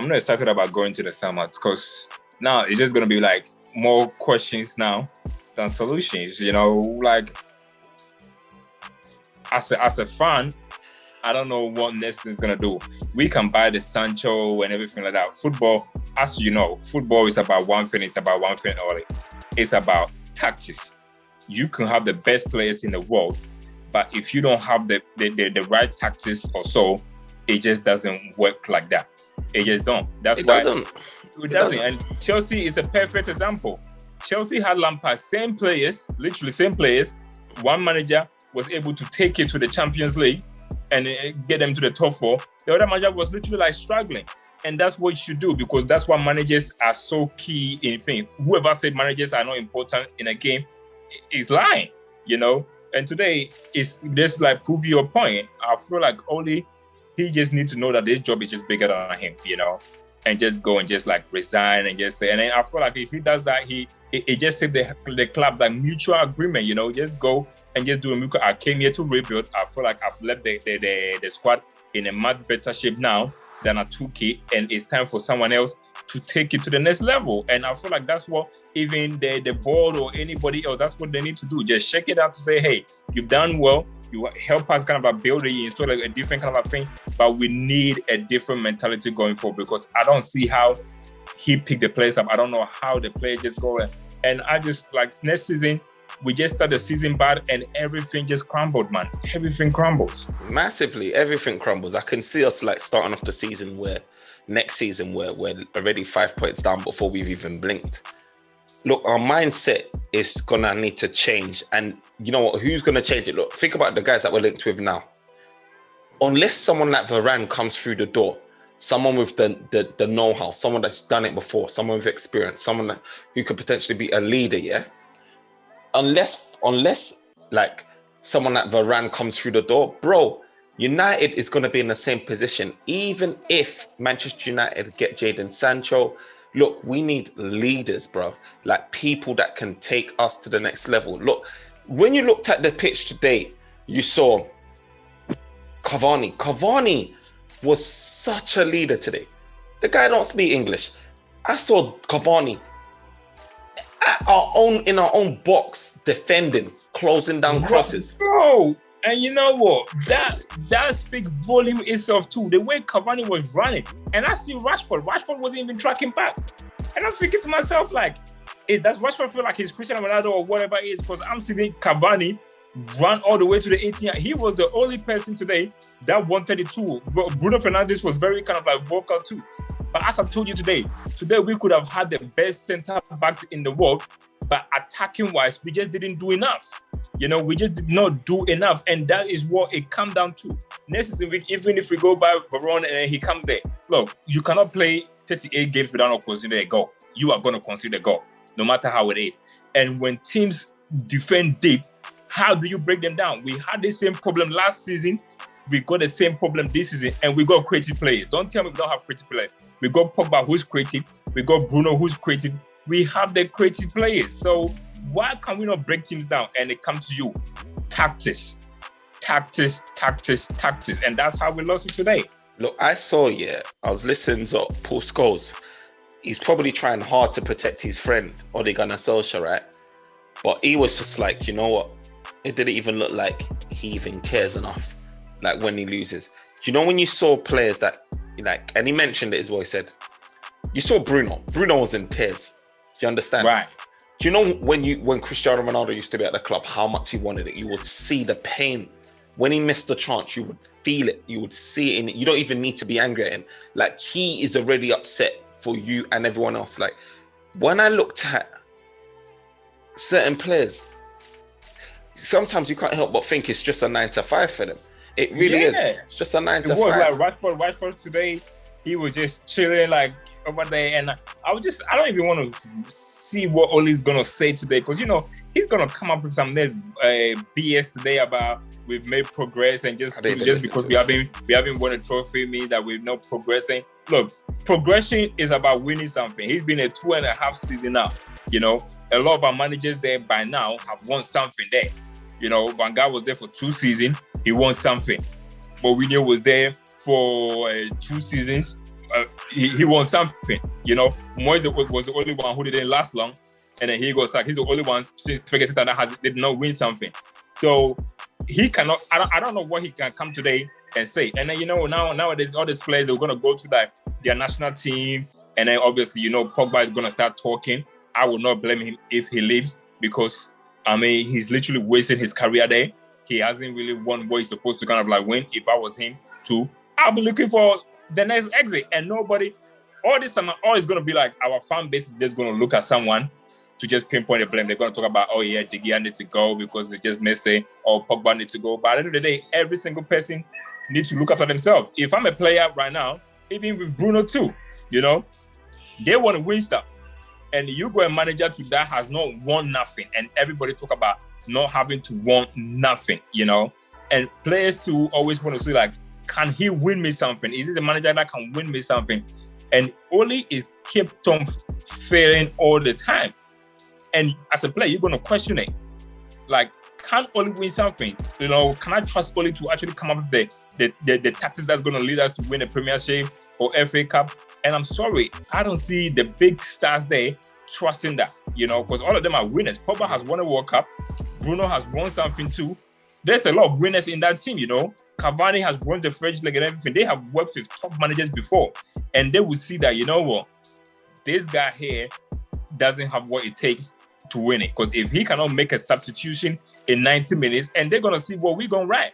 not excited about going to the summer, because now it's just gonna be like more questions now than solutions, you know. Like, as a fan, I don't know what next is gonna do. We can buy the Sancho and everything like that. Football, as you know, football is about one thing. It's about one thing only. It's about tactics. You can have the best players in the world, but if you don't have the right tactics or so, it just doesn't work like that. It just don't. It doesn't. And Chelsea is a perfect example. Chelsea had Lampard, same players, literally same players. One manager was able to take it to the Champions League and get them to the top 4. The other manager was literally like struggling. And that's what you should do, because that's why managers are so key in things. Whoever said managers are not important in a game is lying, you know. And today is just like prove your point. I feel like only he just needs to know that this job is just bigger than him, you know, and just go and just like resign and just say. And then I feel like if he does that, it just saved the club like mutual agreement, you know, just go and just do a mutual. I came here to rebuild. I feel like I've left the squad in a much better shape now than I took it, and it's time for someone else to take it to the next level. And I feel like that's what even the board or anybody else, that's what they need to do. Just check it out to say, hey, you've done well. You help us kind of build it, install like a different kind of a thing, but we need a different mentality going forward, because I don't see how he picked the players up. I don't know how the players just go. And I just like next season, we just start the season bad and everything just crumbled, man. Everything crumbles. Massively, everything crumbles. I can see us like starting off the season next season we're already 5 points down before we've even blinked. Look, our mindset is gonna need to change. And you know what? Who's gonna change it? Look, think about the guys that we're linked with now. Unless someone like Varane comes through the door, someone with the know-how, someone that's done it before, someone with experience, someone who could potentially be a leader, yeah? Unless like someone like Varane comes through the door, bro, United is going to be in the same position. Even if Manchester United get Jadon Sancho, look, we need leaders, bro. Like people that can take us to the next level. Look, when you looked at the pitch today, you saw Cavani. Cavani was such a leader today. The guy don't speak English. I saw Cavani in our own box, defending, closing down crosses. Bro, and you know what? That speaks volume itself too. The way Cavani was running, and I see Rashford. Rashford wasn't even tracking back, and I'm thinking to myself like, does Rashford feel like he's Cristiano Ronaldo or whatever it is? Because I'm seeing Cavani run all the way to the 18. He was the only person today that wanted it too. Bruno Fernandes was very kind of like vocal too. But as I've told you today we could have had the best centre backs in the world, but attacking wise, we just didn't do enough. You know, we just did not do enough, and that is what it comes down to. Next week, even if we go by Varane and he comes there, look, you cannot play 38 games without not considering a goal. You are going to consider a goal, no matter how it is. And when teams defend deep, how do you break them down? We had the same problem last season. We got the same problem this season, and we got creative players. Don't tell me we don't have creative players. We got Pogba, who's creative. We got Bruno, who's creative. We have the creative players. So why can we not break teams down? And it comes to you. Tactics. And that's how we lost it today. Look, I was listening to Paul Scholes. He's probably trying hard to protect his friend, Ole Gunnar Solskjaer, right? But he was just like, you know what? It didn't even look like he even cares enough. Like when he loses. You know when you saw players that, like, and he mentioned it as well, he said, you saw Bruno. Bruno was in tears. Do you understand? Right. Do you know when Cristiano Ronaldo used to be at the club, how much he wanted it? You would see the pain. When he missed the chance, you would feel it. You would see it in it. You don't even need to be angry at him. Like, he is already upset for you and everyone else. Like, when I looked at certain players, sometimes you can't help but think it's just a 9 to 5 for them. It really is. It's just a 9 to 5. It was like Rashford today. He was just chilling like over there, and I don't even want to see what Ole's gonna say today, because you know he's gonna come up with some next BS today about we've made progress, and just because we haven't won a trophy means that we're not progressing. Look, progression is about winning something. He's been a 2.5 season now. You know, a lot of our managers there by now have won something there. You know, Van Gaal was there for 2 seasons. He won something. Mourinho was there for 2 seasons. He won something. You know, Moyes was the only one who didn't last long, and then he got sacked. He's the only one since Ferguson that did not win something. So he cannot. I don't know what he can come today and say. And then you know nowadays all these players are gonna go to their national team, and then obviously you know Pogba is gonna start talking. I will not blame him if he leaves, because I mean he's literally wasted his career there. He hasn't really won what he's supposed to kind of like win. If I was him too, I'll be looking for the next exit. And nobody, all this summer, all is going to be like our fan base is just going to look at someone to just pinpoint the blame. They're going to talk about, oh yeah, De Gea needs to go because they just messy, or Pogba needs to go. But at the end of the day, every single person needs to look after themselves. If I'm a player right now, even with Bruno too, you know, they want to win stuff. and you go a manager to that has not won nothing, and everybody talk about not having to want nothing, you know, and players too always want to say like, can he win me something? Is this a manager that can win me something? And Oli is kept on failing all the time. And as a player, you're going to question it. Like, can Oli win something? You know, can I trust Oli to actually come up with the tactics that's going to lead us to win a Premiership or FA Cup? And I'm sorry, I don't see the big stars there trusting that, you know, because all of them are winners. Pogba has won a World Cup. Bruno has won something too. There's a lot of winners in that team, you know. Cavani has won the French League and everything. They have worked with top managers before. And they will see that, you know what, this guy here doesn't have what it takes to win it. Because if he cannot make a substitution in 90 minutes, and they're going to see what we're going to write.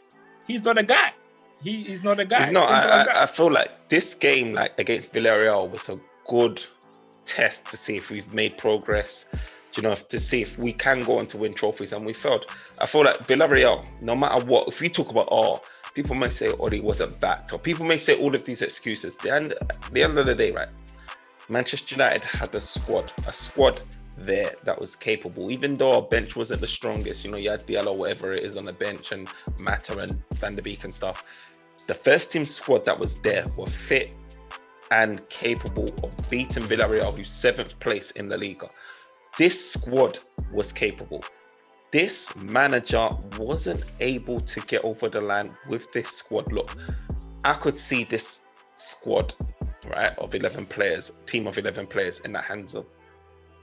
He's not a guy. He is not a guy. He's not, I feel like this game, like against Villarreal, was a good test to see if we've made progress, you know, to see if we can go on to win trophies, and we failed. I feel like Villarreal, no matter what, if we talk about, people may say, he wasn't backed, or people may say all of these excuses. The end of the day, right? Manchester United had a squad there that was capable, even though our bench wasn't the strongest. You know, you had Diallo, whatever it is on the bench, and Mata and Van der Beek and stuff. The first team squad that was there were fit and capable of beating Villarreal, who's 7th place in La Liga. This squad was capable. This manager wasn't able to get over the line with this squad. Look, I could see this squad, right, of 11 players, team of 11 players in the hands of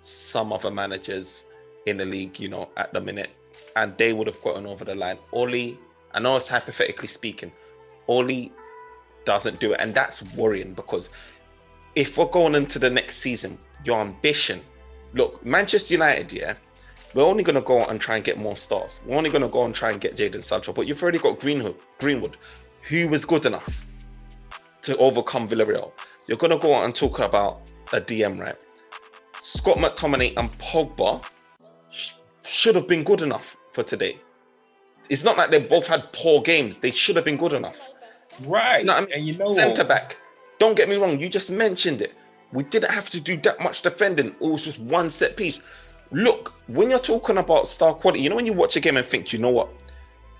some other managers in the league, you know, at the minute, and they would have gotten over the line. Oli, I know it's hypothetically speaking, Oli doesn't do it, and that's worrying, because if we're going into the next season, your ambition, look, Manchester United, yeah, we're only going to go and try and get more stars. We're only going to go and try and get Jadon Sancho, but you've already got Greenwood, who was good enough to overcome Villarreal. You're going to go on and talk about a DM, right? Scott McTominay and Pogba should have been good enough for today. It's not like they both had poor games. They should have been good enough. Right. You know what I mean? And you know, centre back. Don't get me wrong. You just mentioned it. We didn't have to do that much defending. It was just one set piece. Look, when you're talking about star quality, you know, when you watch a game and think, you know what?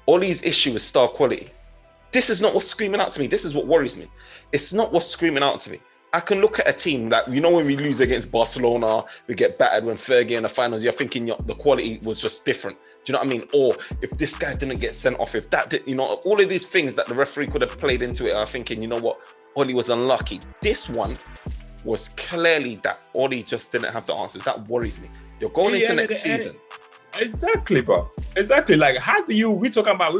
Ollie's issue is star quality. This is not what's screaming out to me. This is what worries me. It's not what's screaming out to me. I can look at a team like, you know, when we lose against Barcelona, we get battered when Fergie in the finals, you're thinking the quality was just different. Do you know what I mean? Or if this guy didn't get sent off, if that did, you know, all of these things that the referee could have played into it, I'm thinking, you know what, Ollie was unlucky. This one was clearly that Ollie just didn't have the answers. That worries me. You're going into next season. Exactly, bro. Exactly. Like, how do you, we talk about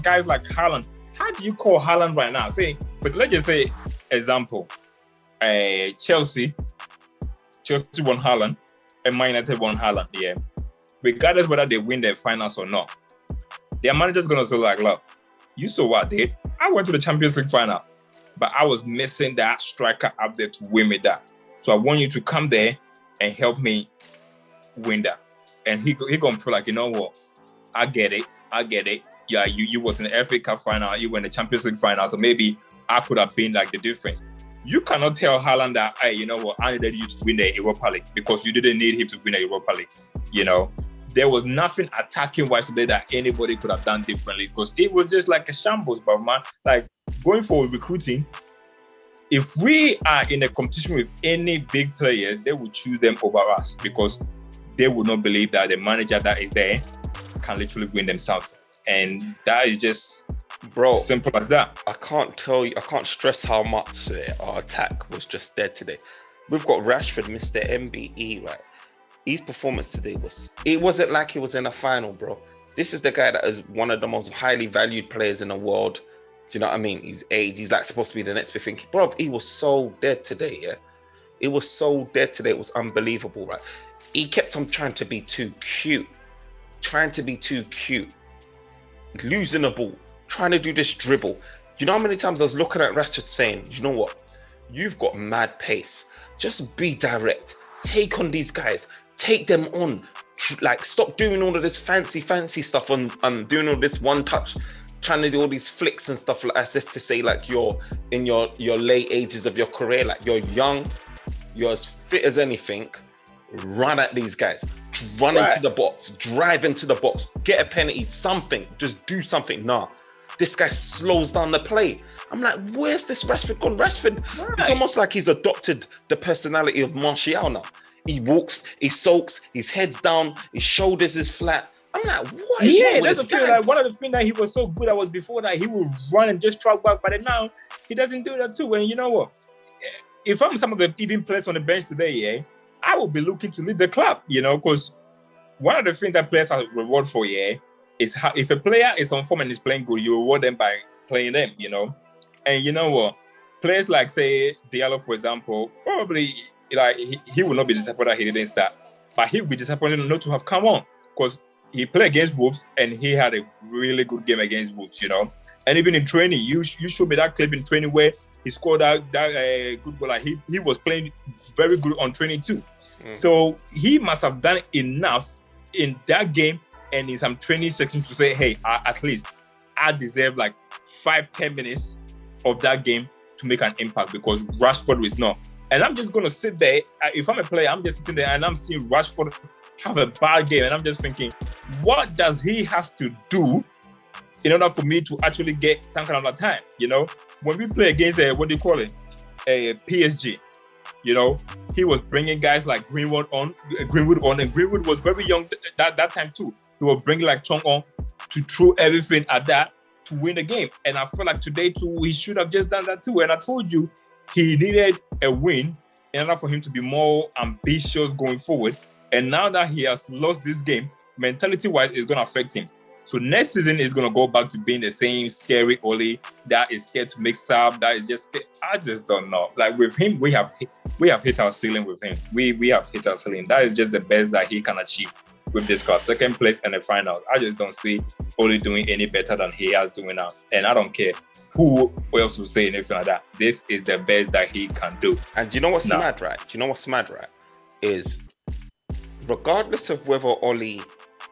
guys like Haaland. How do you call Haaland right now? Say, but let's just say, example, Chelsea won Haaland and Man United won Haaland, yeah. Regardless whether they win their finals or not, their manager's gonna say like, look, you saw what I did. I went to the Champions League final, but I was missing that striker up there to win me that. So I want you to come there and help me win that. And he gonna feel like, you know what? I get it. Yeah, you was in the FA Cup final, you were in the Champions League final, so maybe I could have been like the difference. You cannot tell Haaland that, hey, you know what, I needed you to win the Europa League because you didn't need him to win the Europa League. You know, there was nothing attacking wise today that anybody could have done differently because it was just like a shambles, but man, like going forward recruiting, if we are in a competition with any big players, they will choose them over us because they would not believe that the manager that is there can literally win themselves. And that is just simple as that. I can't stress how much our attack was just dead today. We've got Rashford, Mr. MBE, right? His performance today wasn't like he was in a final, bro. This is the guy that is one of the most highly valued players in the world. Do you know what I mean? He's like supposed to be the next big thing. Bro, he was so dead today, yeah? It was so dead today. It was unbelievable, right? He kept on trying to be too cute. Losing the ball, trying to do this dribble. You know how many times I was looking at Rashford saying, you know what? You've got mad pace. Just be direct. Take on these guys. Take them on. Like, stop doing all of this fancy stuff and doing all this one touch, trying to do all these flicks and stuff, like, as if to say like you're in your late ages of your career. Like, you're young, you're as fit as anything. run at these guys, run into the box, drive into the box, get a penalty, something, just do something. Nah, this guy slows down the play. I'm like, where's this Rashford gone? Rashford, it's almost like he's adopted the personality of Martial now. He walks, he soaks, his head's down, his shoulders is flat. I'm like, what is wrong with that's this the thing. guy? Like, one of the things that he was so good at was before that he would run and just track back, but then now he doesn't do that too. And you know what? If I'm some of the even players on the bench today, I will be looking to lead the club, because one of the things that players are rewarded for, is how if a player is on form and is playing good, you reward them by playing them, And you know what? Players like, say, Diallo, for example, probably like he will not be disappointed that he didn't start, but he will be disappointed not to have come on because he played against Wolves and he had a really good game against Wolves, And even in training, you showed me that clip in training where he scored that good goal. Like he was playing very good on training too. So he must have done enough in that game and in some training section to say, hey, at least I deserve like 5-10 minutes of that game to make an impact because Rashford is not. And I'm just going to sit there. If I'm a player, I'm just sitting there and I'm seeing Rashford have a bad game. And I'm just thinking, what does he has to do in order for me to actually get some kind of a time? When we play against what do you call it? A PSG, he was bringing guys like Greenwood on, and Greenwood was very young that time too. He was bringing like Chong on to throw everything at that to win the game. And I feel like today too, he should have just done that too. And I told you, he needed a win in order for him to be more ambitious going forward. And now that he has lost this game, mentality-wise, it's going to affect him. So next season is going to go back to being the same scary Oli that is scared to mix up. That is just, I just don't know. Like with him, we have hit our ceiling with him. We have hit our ceiling. That is just the best that he can achieve with this club. Second place and the final. I just don't see Oli doing any better than he has doing now. And I don't care who else will say anything like that. This is the best that he can do. And you know what's mad, right? Is regardless of whether Oli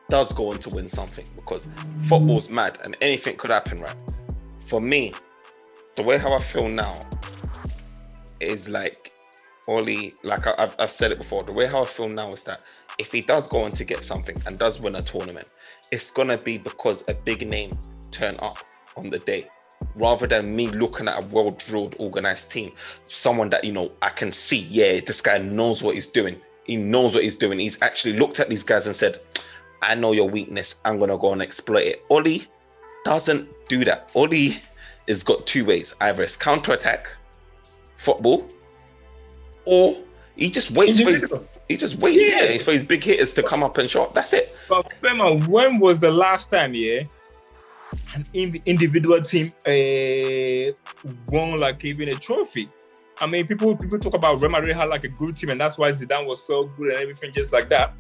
does go on to win something, because football's mad and anything could happen, right? For me, the way how I feel now is like Oli, like I've said it before, the way how I feel now is that if he does go on to get something and does win a tournament, it's gonna be because a big name turn up on the day, rather than me looking at a well-drilled, organized team, someone that, I can see, this guy knows what he's doing. He knows what he's doing. He's actually looked at these guys and said, I know your weakness. I'm going to go and exploit it. Oli doesn't do that. Oli has got two ways. Either it's counter-attack, football, or he just waits for his big hitters to come up and shot. That's it. But Fema, when was the last time, an individual team won like even a trophy? I mean, people talk about Real Madrid had like a good team and that's why Zidane was so good and everything just like that.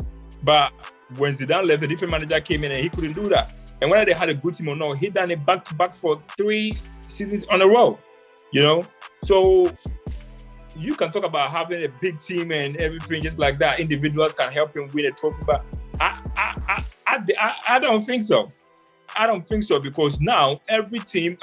But when Zidane left, a different manager came in and he couldn't do that. And whether they had a good team or not, he done it back-to-back for 3 seasons on a row, So you can talk about having a big team and everything just like that. Individuals can help him win a trophy, but I don't think so. I don't think so because now every team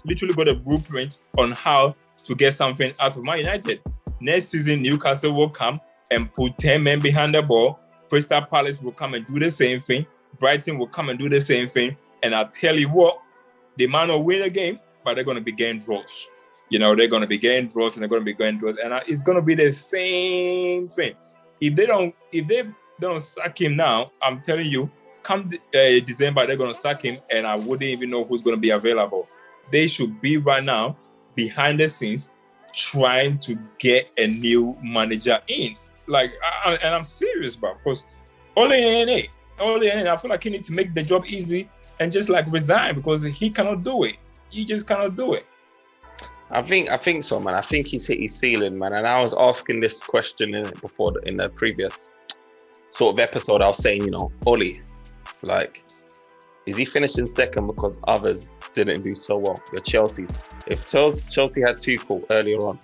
literally got a blueprint on how to get something out of Man United. Next season, Newcastle will come and put 10 men behind the ball. Crystal Palace will come and do the same thing. Brighton will come and do the same thing. And I'll tell you what, they might not win a game, but they're going to be getting draws. They're going to be getting draws and they're going to be getting draws. And it's going to be the same thing. If they don't sack him now, I'm telling you, come December, they're going to sack him and I wouldn't even know who's going to be available. They should be right now behind the scenes trying to get a new manager in. And I'm serious, bro, because Ole, I feel like he needs to make the job easy and just resign because he cannot do it. He just cannot do it. I think so, man. I think he's hit his ceiling, man. And I was asking this question in the previous sort of episode. I was saying, Ole, is he finishing second because others didn't do so well? You're Chelsea. If Chelsea had Tuchel earlier on,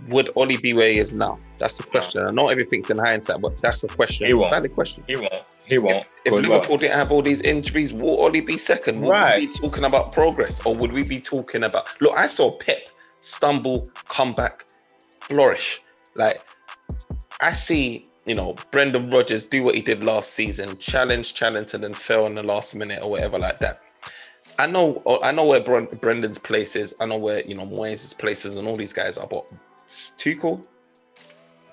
would Oli be where he is now? That's the question. I know everything's in hindsight, but that's the question. He won't. Valid question. He won't. If Liverpool didn't have all these injuries, will Oli be second? Would we be talking about progress? Or would we be talking about... Look, I saw Pep stumble, come back, flourish. I see, Brendan Rodgers do what he did last season, challenge, and then fail in the last minute or whatever like that. I know where Brendan's place is. I know where, Moyes' place is and all these guys are, but Tuchel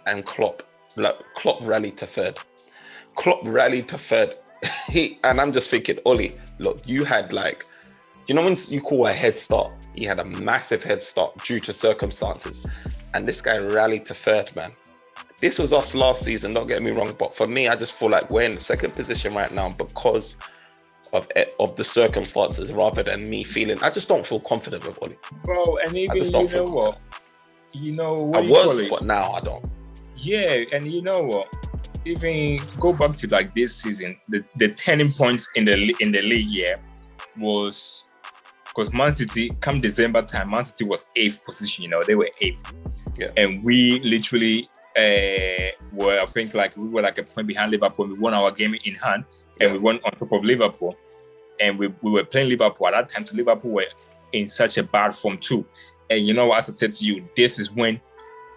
and Klopp, Klopp rallied to third. And I'm just thinking, Ollie, look, you had when you call a head start, he had a massive head start due to circumstances. And this guy rallied to third, man. This was us last season, don't get me wrong. But for me, I just feel like we're in the second position right now because of the circumstances rather than me feeling. I just don't feel confident with Ollie. Bro, and even, what? I was, but now I don't. Yeah, and you know what? Even go back to this season, the turning points in the league was because Man City, come December time, Man City was 8th position. They were 8th, yeah, and we literally were, I think, we were a point behind Liverpool. We won our game in hand, and we won on top of Liverpool, and we were playing Liverpool at that time. So Liverpool were in such a bad form too, and as I said to you, this is when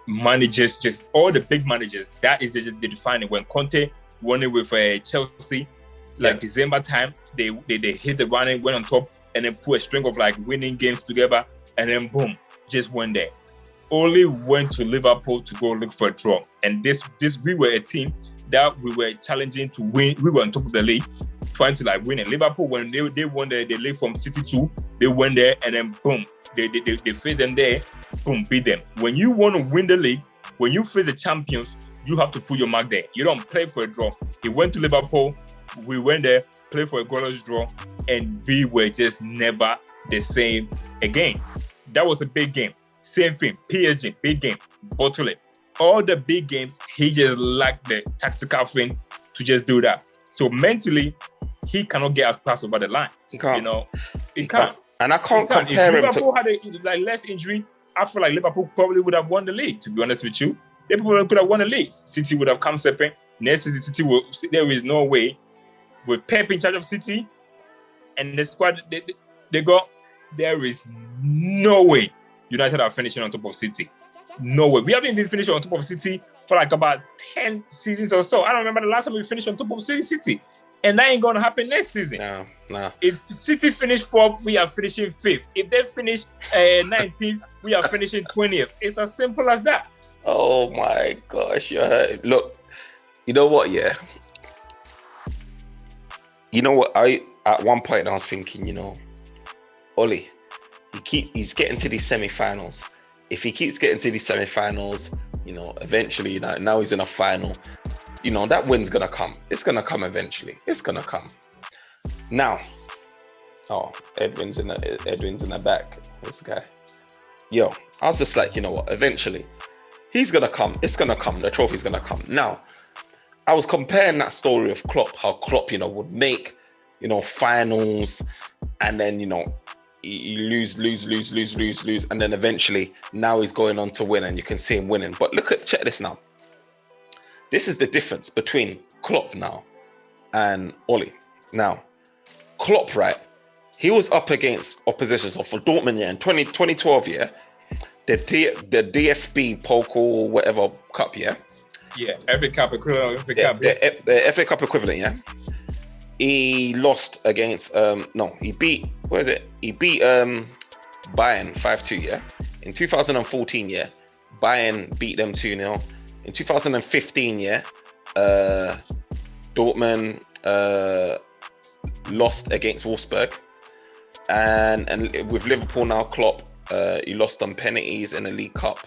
managers, just all the big managers, that is just the defining. When Conte won it with Chelsea, December time, they hit the running, went on top, and then put a string of winning games together, and then boom, just went there. Only went to Liverpool to go look for a draw, and this we were a team that we were challenging to win. We were on top of the league, trying to win. And Liverpool, when they won the league from City 2, they went there, and then boom, they faced them there. Boom, beat them. When you want to win the league, when you face the champions, you have to put your mark there. You don't play for a draw. He went to Liverpool, we went there, played for a goalless draw, and we were just never the same again. That was a big game. Same thing, PSG, big game, bottle it. All the big games, he just lacked the tactical thing to just do that. So mentally, he cannot get us past over the line. He can't. He can't. And I can't compare him to... If Liverpool had less injury, I feel like Liverpool probably would have won the league, to be honest with you. They probably could have won the league. City would have come second. Next season, City there is no way. With Pep in charge of City and the squad they got, there is no way United are finishing on top of City. No way. We haven't been finishing on top of City for about 10 seasons or so. I don't remember the last time we finished on top of City. And that ain't going to happen next season. No. If City finish 4th, we are finishing 5th. If they finish 19th, we are finishing 20th. It's as simple as that. Oh my gosh, you're hurt. Look, you know what, yeah? You know what, at one point I was thinking, Ollie, he's getting to these semi-finals. If he keeps getting to these semi-finals, eventually, now he's in a final, that win's gonna come. It's gonna come eventually. It's gonna come. Now, Edwin's in the back. This guy. Yo, I was just like, you know what? Eventually, he's gonna come. It's gonna come. The trophy's gonna come. Now, I was comparing that story of Klopp, how Klopp, would make, finals, and then, he lose, and then eventually, now he's going on to win, and you can see him winning. But check this now. This is the difference between Klopp now and Ollie. Now, Klopp, right? He was up against opposition. So for Dortmund, in 2012, the DFB Pokal whatever cup, Yeah, FA Cup equivalent. The FA Cup equivalent, He lost against he beat He beat Bayern 5-2, In 2014, Bayern beat them 2-0. In 2015, Dortmund lost against Wolfsburg, and with Liverpool now, Klopp, he lost on penalties in the League Cup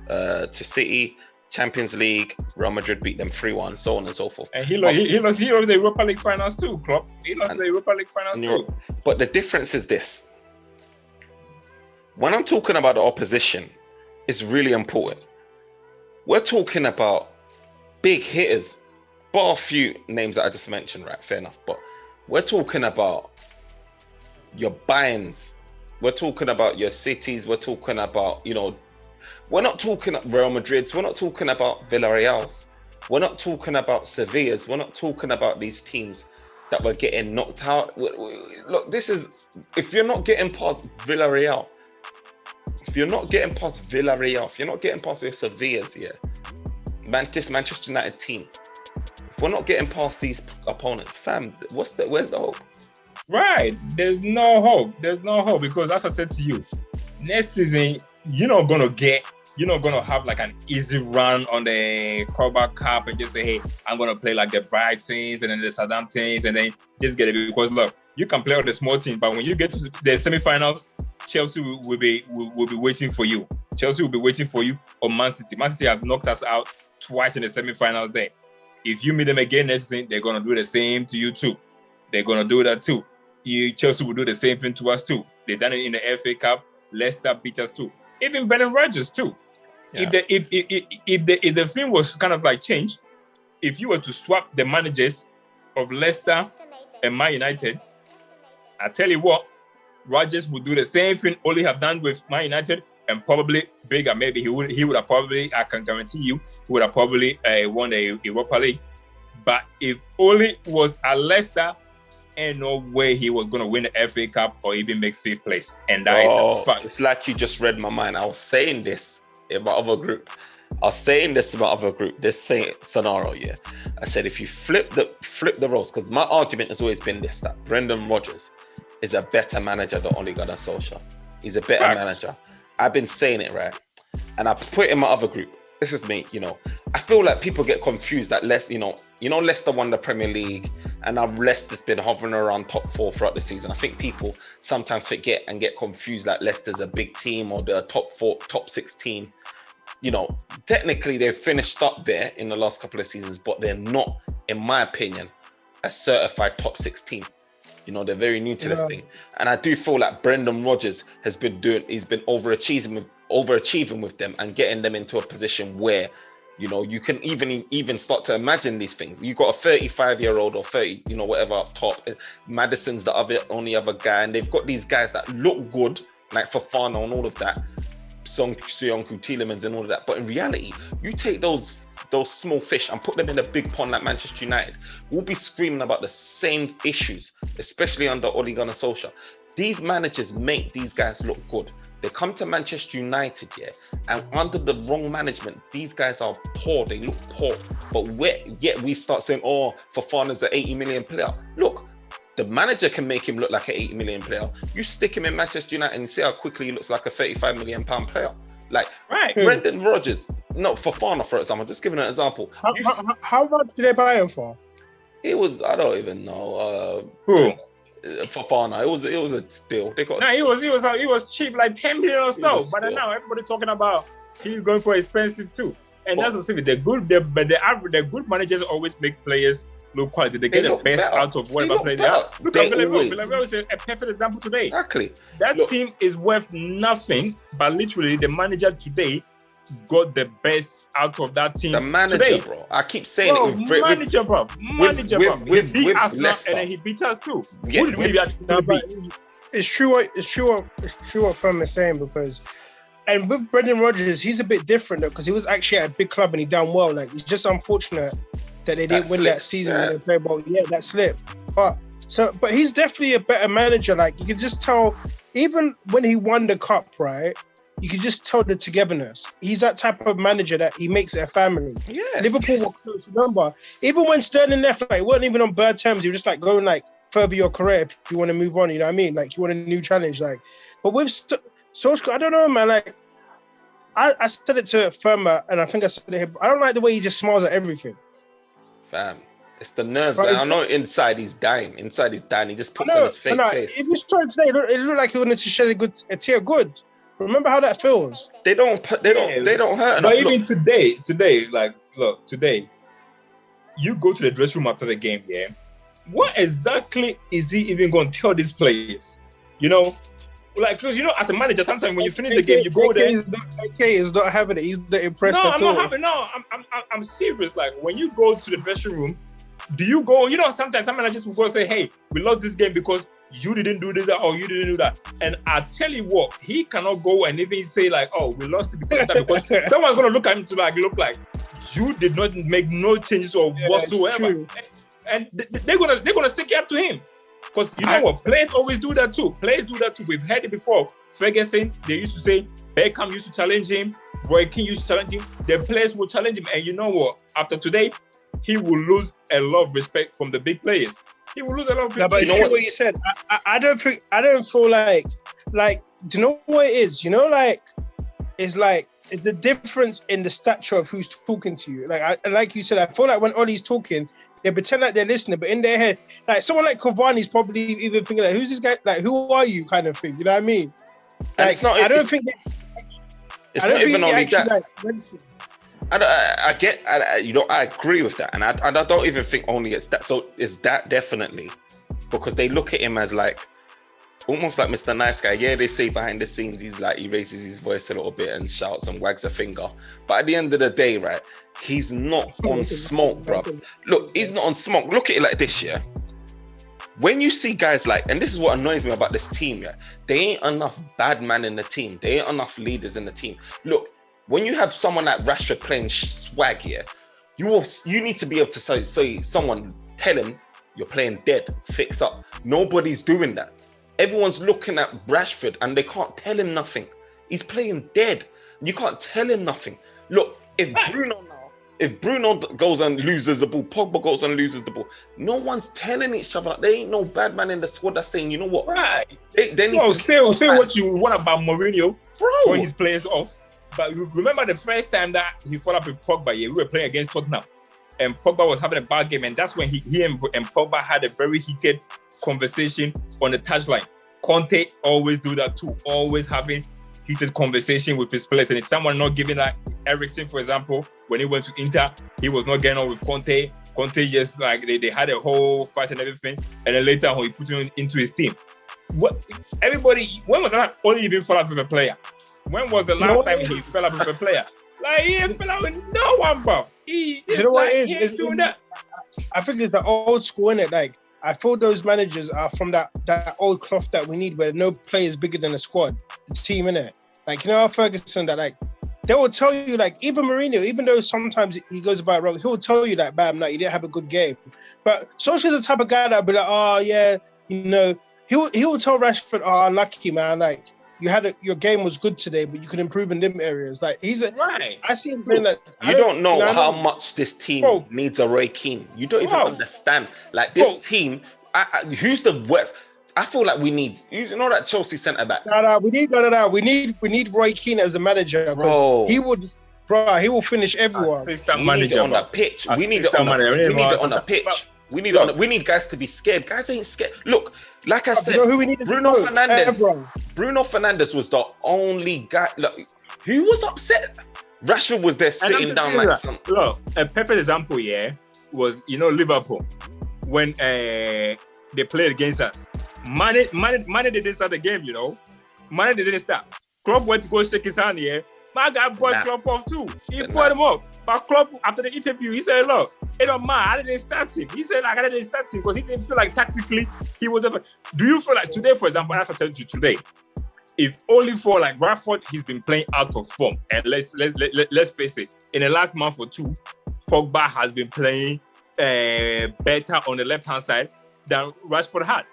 to City. Champions League, Real Madrid beat them 3-1, so on and so forth. And he lost the Europa League finals too, Klopp. He lost the Europa League finals too. But the difference is this. When I'm talking about the opposition, it's really important. We're talking about big hitters, bar a few names that I just mentioned, right? Fair enough. But we're talking about your Bayerns. We're talking about your Cities. We're talking about, we're not talking Real Madrids. We're not talking about Villarreals. We're not talking about Sevillas. We're not talking about these teams that were getting knocked out. Look, if you're not getting past Villarreal, if you're not getting past your Sevillas, Manchester United team, if we're not getting past these opponents, fam, where's the hope? Right. There's no hope. There's no hope because, as I said to you, next season you're not gonna have like an easy run on the Carabao Cup and just say, hey, I'm gonna play like the Brightons and then the Southamptons and then just get it. Because look, you can play on the small team, but when you get to the semi-finals, Chelsea will be waiting for you. Chelsea will be waiting for you, or Man City. Man City have knocked us out twice in the semi-finals there. If you meet them again next season, they're gonna do the same to you too. They're gonna do that too. Chelsea will do the same thing to us too. They've done it in the FA Cup. Leicester beat us too. Even Brendan Rodgers too. Yeah. If the thing was kind of like changed, if you were to swap the managers of Leicester and Man United, I tell you what, Rodgers would do the same thing Ole have done with Man United and probably bigger. Maybe he would have probably, I can guarantee you, he would have probably won the Europa League. But if Ole was at Leicester, ain't no way he was going to win the FA Cup or even make 5th place. And that is a fact. It's like you just read my mind. I was saying this in my other group. This same scenario, yeah. I said, if you flip the roles, because my argument has always been this, that Brendan Rodgers is a better manager than Ole Gunnar Solskjaer. He's a better manager. I've been saying it, right? And I put it in my other group. This is me, I feel like people get confused that Leicester won the Premier League and now Leicester's been hovering around top 4 throughout the season. I think people sometimes forget and get confused that Leicester's a big team or they're a top 4, top 6 team. Technically they've finished up there in the last couple of seasons, but they're not, in my opinion, a certified top 6 team. They're very new to the thing. And I do feel like Brendan Rodgers he's been overachieving with them and getting them into a position where, you can even start to imagine these things. You've got a 35-year-old or 30, whatever up top. Maddison's the only other guy. And they've got these guys that look good, like Fofana and all of that. Sonku, Tielemans and all of that. But in reality, you take those small fish and put them in a big pond like Manchester United, we'll be screaming about the same issues, especially under Ole Gunnar Solskjaer. These managers make these guys look good. They come to Manchester United, yeah, and under the wrong management, these guys are poor. They look poor. But yet we start saying, oh, Fofana's an 80 million player. Look, the manager can make him look like an 80 million player. You stick him in Manchester United and see how quickly he looks like a 35 million pound player. Like, Brendan Rodgers, not Fofana, for example, just giving an example. How much did they buy him for? It was, I don't even know. Who? Fofana. It was a steal. They got. No, he was cheap, like 10 million or so. But now everybody talking about he's going for expensive too. And that's what the good managers always make players look quality. They get the best out of whatever player they have. Look at Villarreal. Villarreal is a perfect example today. Exactly. That team is worth nothing, but literally the manager today got the best out of that team. The manager, today. bro. I keep saying it. He beat Arsenal and then he beat us too. Yeah, Who did we actually beat? It's true what Fem is saying, because and with Brendan Rodgers, he's a bit different though, because he was actually at a big club and he done well. Like, it's just unfortunate that they didn't win that season when they played well. Yeah, that slip. But he's definitely a better manager. Like, you can just tell, even when he won the cup, right? You can just tell the togetherness. He's that type of manager that he makes it a family. Yeah. Liverpool were close, remember? Even when Sterling left, like, it weren't even on bad terms. He was just like, going like further your career if you want to move on. You know what I mean? Like, you want a new challenge. Like, but with Solskjaer, I don't know, man. Like, I said it to Firma, and I think I said it here. I don't like the way he just smiles at everything. Fam, it's the nerves. I know inside he's dying. He just puts on his fake face. If you started today, it looked like he wanted to shed a tear. Good. Remember how that feels. They don't hurt. But even today, like, look, today, you go to the dressing room after the game, yeah. What exactly is he even going to tell these players? Like, because as a manager, sometimes when you finish the game, you go there. AK is not having it. He's not impressed at all. I'm serious. Like, when you go to the dressing room, do you go? Sometimes some managers will go and say, "Hey, we lost this game because you didn't do this or you didn't do that." And I tell you what, he cannot go and even say like, "Oh, we lost it because of that," because someone's gonna look at him to look like you did not make no changes or whatsoever, and they're gonna stick it up to him. Because what? Players always do that too. We've heard it before. Ferguson, they used to say, Beckham used to challenge him. Roy Keane used to challenge him. The players will challenge him. And you know what? After today, he will lose a lot of respect from the big players. He will lose a lot of No, but it's true what you said. I don't feel like, do you know what it is? You know, like, it's a difference in the stature of who's talking to you. Like you said, I feel like when Ollie's talking, they pretend like they're listening, but in their head, like someone like Cavani's probably even thinking like, who's this guy? Like, who are you? Kind of thing. You know what I mean? Like, it's not, I don't think even only that. Like, I agree with that, and I don't even think only it's that. So it's that definitely, because they look at him as like almost like Mr. Nice Guy. Yeah, they say behind the scenes he raises his voice a little bit and shouts and wags a finger. But at the end of the day, right, he's not on smoke, bro. Look, he's not on smoke. Look at it like this, yeah. When you see guys like, and this is what annoys me about this team, yeah, they ain't enough bad man in the team. They ain't enough leaders in the team. Look, when you have someone like Rashford playing swag here, you need to be able to say someone, tell him you're playing dead, fix up. Nobody's doing that. Everyone's looking at Rashford and they can't tell him nothing. He's playing dead. You can't tell him nothing. Look, if Bruno goes and loses the ball, Pogba goes and loses the ball, no one's telling each other. There ain't no bad man in the squad that's saying, you know what? Right. Say what you want about Mourinho, throwing his players off. But remember the first time that he fought up with Pogba, we were playing against Tottenham. And Pogba was having a bad game. And that's when he and Pogba had a very heated conversation on the touchline. Conte always do that too, always having heated conversation with his players. And it's someone not giving that. Eriksen, for example, when he went to Inter, he was not getting on with Conte. Conte just like they had a whole fight and everything. And then later on, he put him into his team. When was that only even fell out with a player? When was the last time he fell out with a player? Like, he ain't fell out with no one, bro. He just he ain't doing that. I think it's the old school, innit? Like, I feel those managers are from that old cloth that we need, where no player is bigger than the squad, the team, innit? Like, you know how Ferguson, that like, they will tell you, like, even Mourinho, even though sometimes he goes about wrong, he'll tell you that, bam, no, you didn't have a good game. But Solskjaer's the type of guy that'll be like, oh, yeah, you know, he'll tell Rashford, oh, unlucky, man, like, your game was good today, but you could improve in them areas. Like, right. I see him saying that. You don't know how much this team needs a Roy Keane. You don't even understand. Like, this team, who's the worst? I feel like we need, you know, that Chelsea centre back. We need Roy Keane as a manager, because he will finish everyone. Assistant manager on the pitch. We need it on the pitch. We need guys to be scared. Guys ain't scared. Look, like I said, you know who we need? Bruno Fernandes was the only guy. Look, who was upset? Rashford was there sitting down like something. Look, a perfect example was, you know, Liverpool when they played against us. Mane didn't start the game, you know. Mane didn't start. Klopp went to go shake his hand here. My guy brought Klopp off too. He brought him up. But Klopp, after the interview, he said, look, it don't matter. I didn't start him. He said, like, I didn't start him because he didn't feel like tactically he was ever. Do you feel like today, for example, as I said to you today, if only for like Rashford, he's been playing out of form. And let's face it, in the last month or two, Pogba has been playing better on the left-hand side than Rashford had.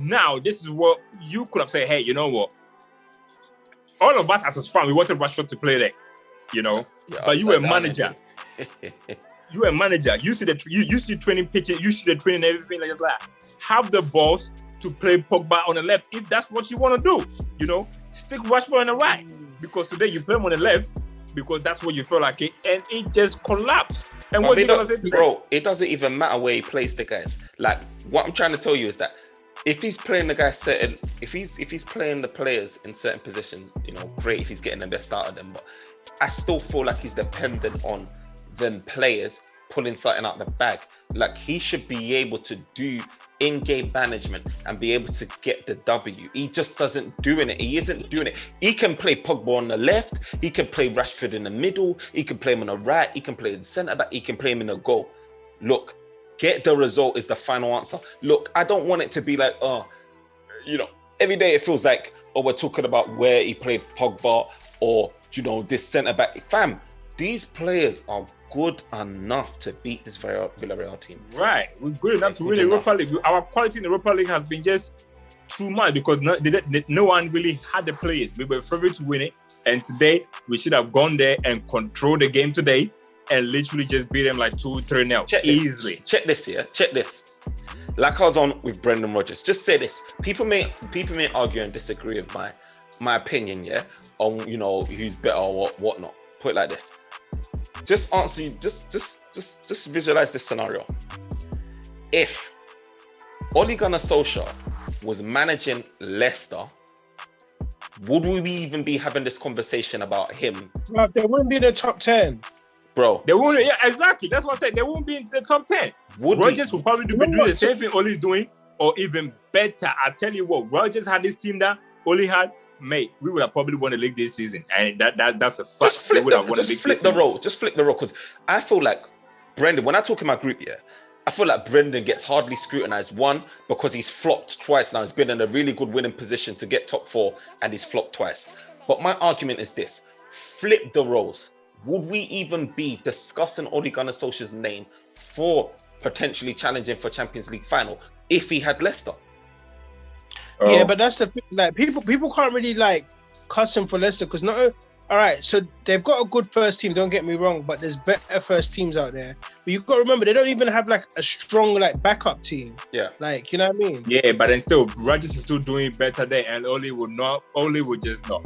Now, this is what you could have said, hey, you know what? All of us as a fan, we wanted Rashford to play there, you know? Yeah, but you were a manager. You were a manager. You see you see training pitches, you see the training and everything like that. Have the balls to play Pogba on the left if that's what you want to do, you know? Stick Rashford on the right. Because today you play him on the left because that's what you feel like it, and it just collapsed. And what's he going to say today? Bro, it doesn't even matter where he plays the guys. Like, what I'm trying to tell you is that if he's playing the guys certain, if he's playing the players in certain positions, you know, great if he's getting the best out of them. But I still feel like he's dependent on them players pulling something out the bag. Like, he should be able to do in-game management and be able to get the W. He just doesn't doing it. He isn't doing it. He can play Pogba on the left. He can play Rashford in the middle. He can play him on the right. He can play in centre back. He can play him in the goal. Look, get the result is the final answer. Look, I don't want it to be like, oh, you know, every day it feels like, oh, we're talking about where he played Pogba or, you know, this centre back. Fam, these players are good enough to beat this Villarreal team. Right. We're good enough to win the Europa League. Our quality in the Europa League has been just too much because no one really had the players. We were favored to win it, and today we should have gone there and controlled the game today and literally just beat them like 2-3-0 easily. Check this, yeah. Check this. Like I was on with Brendan Rodgers. Just say this. People may argue and disagree with my opinion, yeah, on who's better or whatnot. Put it like this. Just answer. Just visualize this scenario. If Ole Gunnar Solskjaer was managing Leicester, would we even be having this conversation about him? Well, they wouldn't be in the top 10. Bro. They won't. Yeah, exactly. That's what I said. They won't be in the top 10. Rodgers will probably be doing the same thing Ole's doing, or even better. I tell you what, Rodgers had this team that Ole had, mate, we would have probably won the league this season. And that's a fact. Just flip the role. Just flip the role. Because I feel like Brendan, when I talk in my group, yeah, I feel like Brendan gets hardly scrutinized. One, because he's flopped twice now. He's been in a really good winning position to get top 4, and he's flopped twice. But my argument is this: flip the roles. Would we even be discussing Ole Gunnar Solskjaer's name for potentially challenging for Champions League final if he had Leicester? Yeah, but that's the thing. Like people can't really like cuss him for Leicester because all right, so they've got a good first team, don't get me wrong, but there's better first teams out there. But you've got to remember, they don't even have like a strong like backup team. Yeah. Like, you know what I mean? Yeah, but then still, Rodgers is still doing better there, and Ole would just not.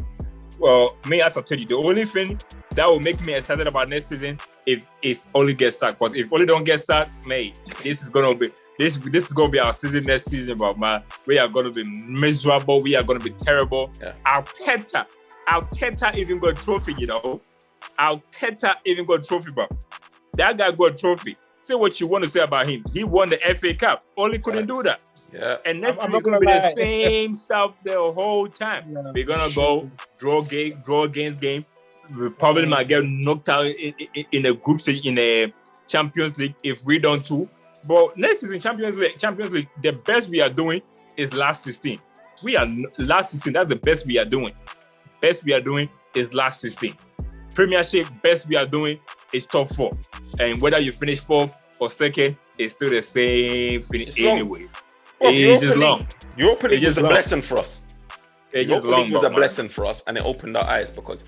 Well, me, as I told you, the only thing that will make me excited about next season if Ole gets sacked. Because if Ole don't get sacked, mate, this is gonna be our season next season, bro, man. We are gonna be miserable. We are gonna be terrible. Yeah. Arteta even got a trophy, Arteta even got a trophy, bro. That guy got a trophy. Say what you want to say about him. He won the FA Cup. Ole couldn't do that. Yeah. And next season is going to be the same stuff the whole time. Yeah. We're going to go draw against games. We probably might get knocked out in a group stage in a Champions League if we don't too. But next season, Champions League, the best we are doing is last 16. Last 16, that's the best we are doing. Best we are doing is last 16. Premiership, best we are doing is top 4. And whether you finish 4th or 2nd, it's still the same finish anyway. It's just long. Europa League was a blessing for us. Europa League was a blessing for us, and it opened our eyes because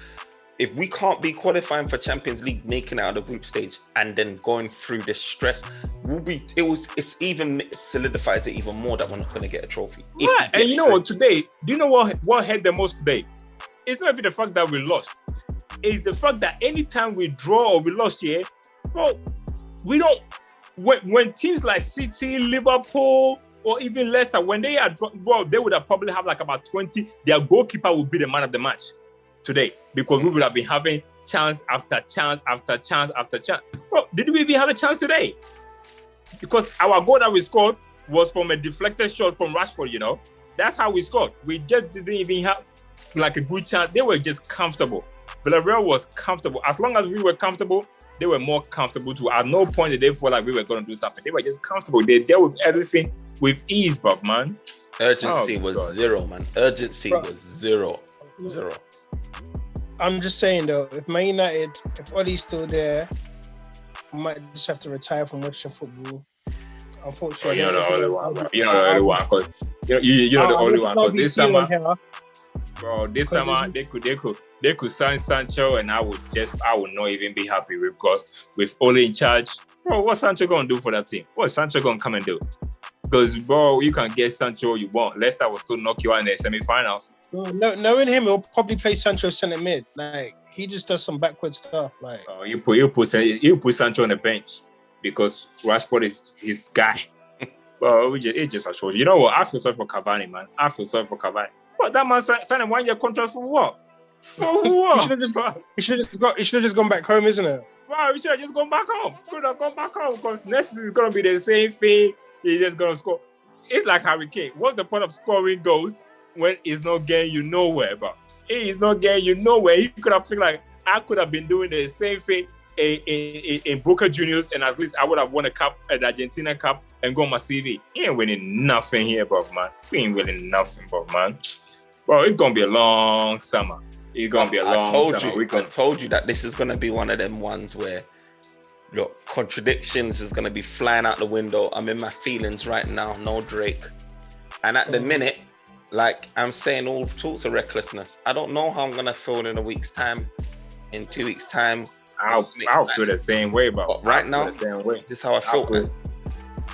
if we can't be qualifying for Champions League, making it out of the group stage, and then going through this stress, it's even solidifies it even more that we're not going to get a trophy. Right, and you know what? Today, do you know what hurt the most today? It's not even the fact that we lost. It's the fact that anytime we draw or we lost here, bro, we don't. When teams like City, Liverpool, or even Leicester, when they are, bro, they would have probably have like about 20. Their goalkeeper would be the man of the match today because we would have been having chance after chance after chance after chance. Bro, did we even have a chance today? Because our goal that we scored was from a deflected shot from Rashford. That's how we scored. We just didn't even have like a good chance. They were just comfortable. Villarreal was comfortable. As long as we were comfortable, they were more comfortable too. At no point did they feel like we were going to do something. They were just comfortable. They dealt with everything with ease, but man. Urgency was zero, man. Urgency was zero. I'm just saying though, if Man United, if Ole's still there, I might just have to retire from watching football. Unfortunately, you're the only one. You're the only one. Because you're the only one. Because this summer, bro, they could sign Sancho, and I would not even be happy because with Ole in charge, bro, what's Sancho gonna do for that team? What's Sancho gonna come and do? Because bro, you can get Sancho all you want. Leicester will still knock you out in the semi-finals. Knowing him, he'll probably play Sancho centre mid. Like he just does some backward stuff. Like you put Sancho on the bench because Rashford is his guy. Well, it's just atrocious. You know what? I feel sorry for Cavani, man. But that man signed a 1-year contract for what? For what? He should have just gone back home, isn't it? Wow, he should have just gone back home. Could have gone back home because next season is gonna be the same thing. He's just gonna score. It's like Harry Kane. What's the point of scoring goals when it's not getting you nowhere, bro? It is not getting you nowhere. He could have felt like I could have been doing the same thing in Boca Juniors, and at least I would have won a cup, an Argentina Cup, and go on my CV. He ain't winning nothing here, bro, man. We ain't winning nothing, bro, man. Bro, it's gonna be a long summer. It's gonna be a long summer. I told you that this is gonna be one of them ones where, look, contradictions is gonna be flying out the window. I'm in my feelings right now. No Drake, and at the minute, like I'm saying all sorts of recklessness. I don't know how I'm gonna feel in a week's time, in 2 weeks' time. I'll feel the same way, bro. But right now, the same way. this is how I feel. Man.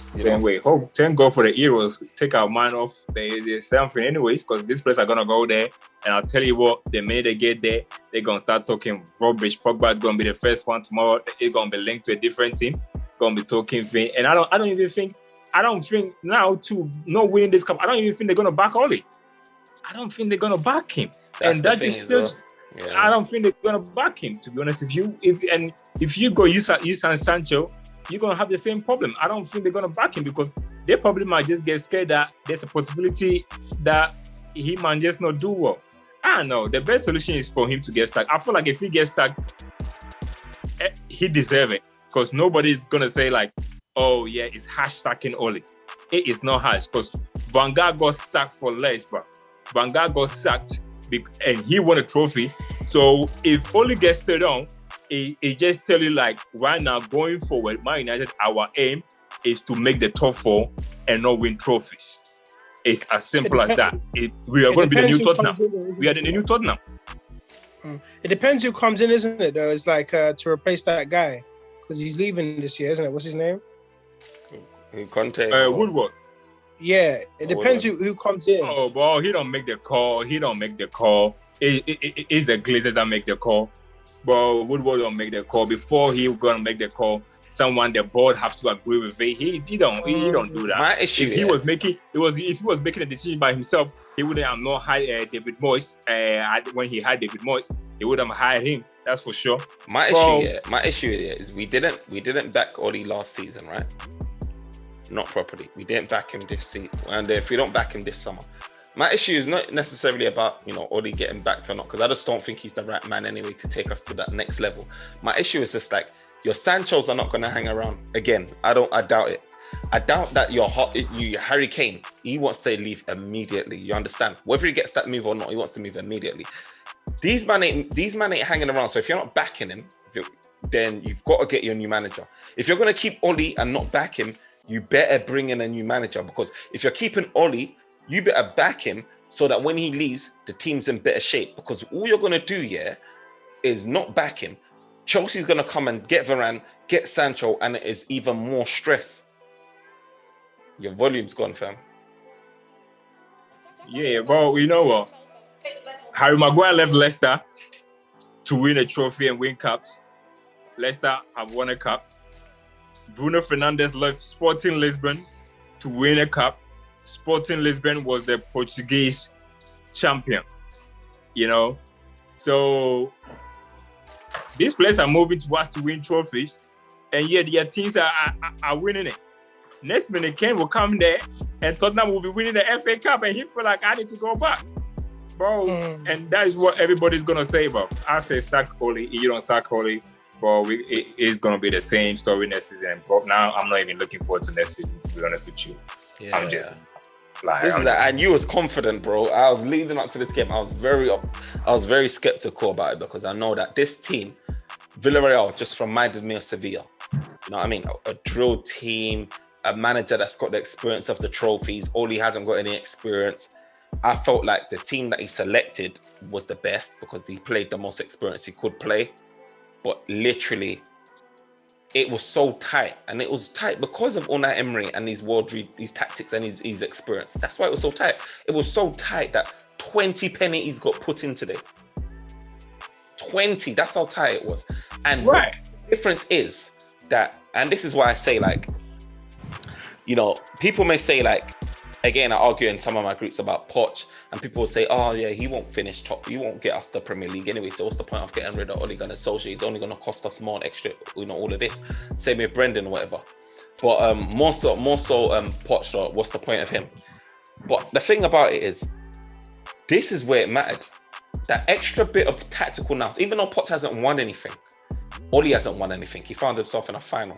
Same way. Hope thank God for the Euros. Take our mind off the something anyways, because these players are gonna go there. And I'll tell you what, the minute they get there, they're gonna start talking rubbish. Pogba is gonna be the first one tomorrow. It's gonna be linked to a different team. Gonna be talking thing. And I don't think now to not winning this cup, I don't even think they're gonna back Oli. I don't think they're gonna back him. That's and the that thing just as still well. Yeah. I don't think they're gonna back him, to be honest. If you go use Sancho, you're gonna have the same problem. I don't think they're gonna back him because they probably might just get scared that there's a possibility that he might just not do well. I don't know. The best solution is for him to get sacked. I feel like if he gets sacked, he deserves it, because nobody's gonna say like, oh yeah, it's hash sacking Oli. It is not hash, because Van Gaal got sacked for less, bro. Van Gaal got sacked and he won a trophy. So if Oli gets stayed on, it just tell you like right now going forward, Man United, our aim is to make the top four and not win trophies. It's as simple as that. We are going to be the new Tottenham. We are the new Tottenham. It depends who comes in, isn't it? Though it's like to replace that guy because he's leaving this year, isn't it? What's his name? Conte. Woodward. Yeah, it depends who comes in. Oh, well, he don't make the call. It's the Glazers that make the call. But Woodward don't make the call. Before he gonna make the call, someone the board have to agree with it. He don't do that. My issue, if he was making a decision by himself, he wouldn't have not hired David Moyes. When he hired David Moyes, he would have hired him. That's for sure. My issue is we didn't back Oli last season, right? Not properly. We didn't back him this season, and if we don't back him this summer, my issue is not necessarily about Oli getting backed or not, because I just don't think he's the right man anyway to take us to that next level. My issue is just like your Sanchos are not going to hang around again. I doubt it. I doubt that your Harry Kane, he wants to leave immediately. You understand? Whether he gets that move or not, he wants to move immediately. These men ain't hanging around. So if you're not backing him, then you've got to get your new manager. If you're going to keep Oli and not back him, you better bring in a new manager, because if you're keeping Oli, you better back him so that when he leaves, the team's in better shape. Because all you're going to do is not back him. Chelsea's going to come and get Varane, get Sancho, and it is even more stress. Your volume's gone, fam. Yeah, well, you know what? Harry Maguire left Leicester to win a trophy and win cups. Leicester have won a cup. Bruno Fernandes left Sporting Lisbon to win a cup. Sporting Lisbon was the Portuguese champion, So these players are moving to us to win trophies, and yet their teams are winning it. Next minute, Kane will come there, and Tottenham will be winning the FA Cup, and he feel like I need to go back, bro. And that is what everybody's gonna say, bro. I say sack Oli, you don't sack Oli. But it's going to be the same story next season. But now I'm not even looking forward to next season, to be honest with you. Yeah. I'm just and you was confident, bro. I was leading up to this game. I was very skeptical about it, because I know that this team, Villarreal, just reminded me of Sevilla. You know what I mean? A drill team, a manager that's got the experience of the trophies. Oli hasn't got any experience. I felt like the team that he selected was the best because he played the most experience he could play. But literally, it was so tight, and it was tight because of Unai Emery and his his tactics and his experience. That's why it was so tight. It was so tight that 20 penalties got put in today. 20. That's how tight it was. And the difference is that, and this is why I say, like, people may say, like, again, I argue in some of my groups about Poch, and people will say, oh yeah, he won't finish top, he won't get us the Premier League anyway, so what's the point of getting rid of Ole Gunnar Solskjaer? He's only going to cost us more extra, all of this. Same with Brendan or whatever. But more so Poch, what's the point of him? But the thing about it is, this is where it mattered. That extra bit of tactical nous, even though Poch hasn't won anything, Ole hasn't won anything, he found himself in a final.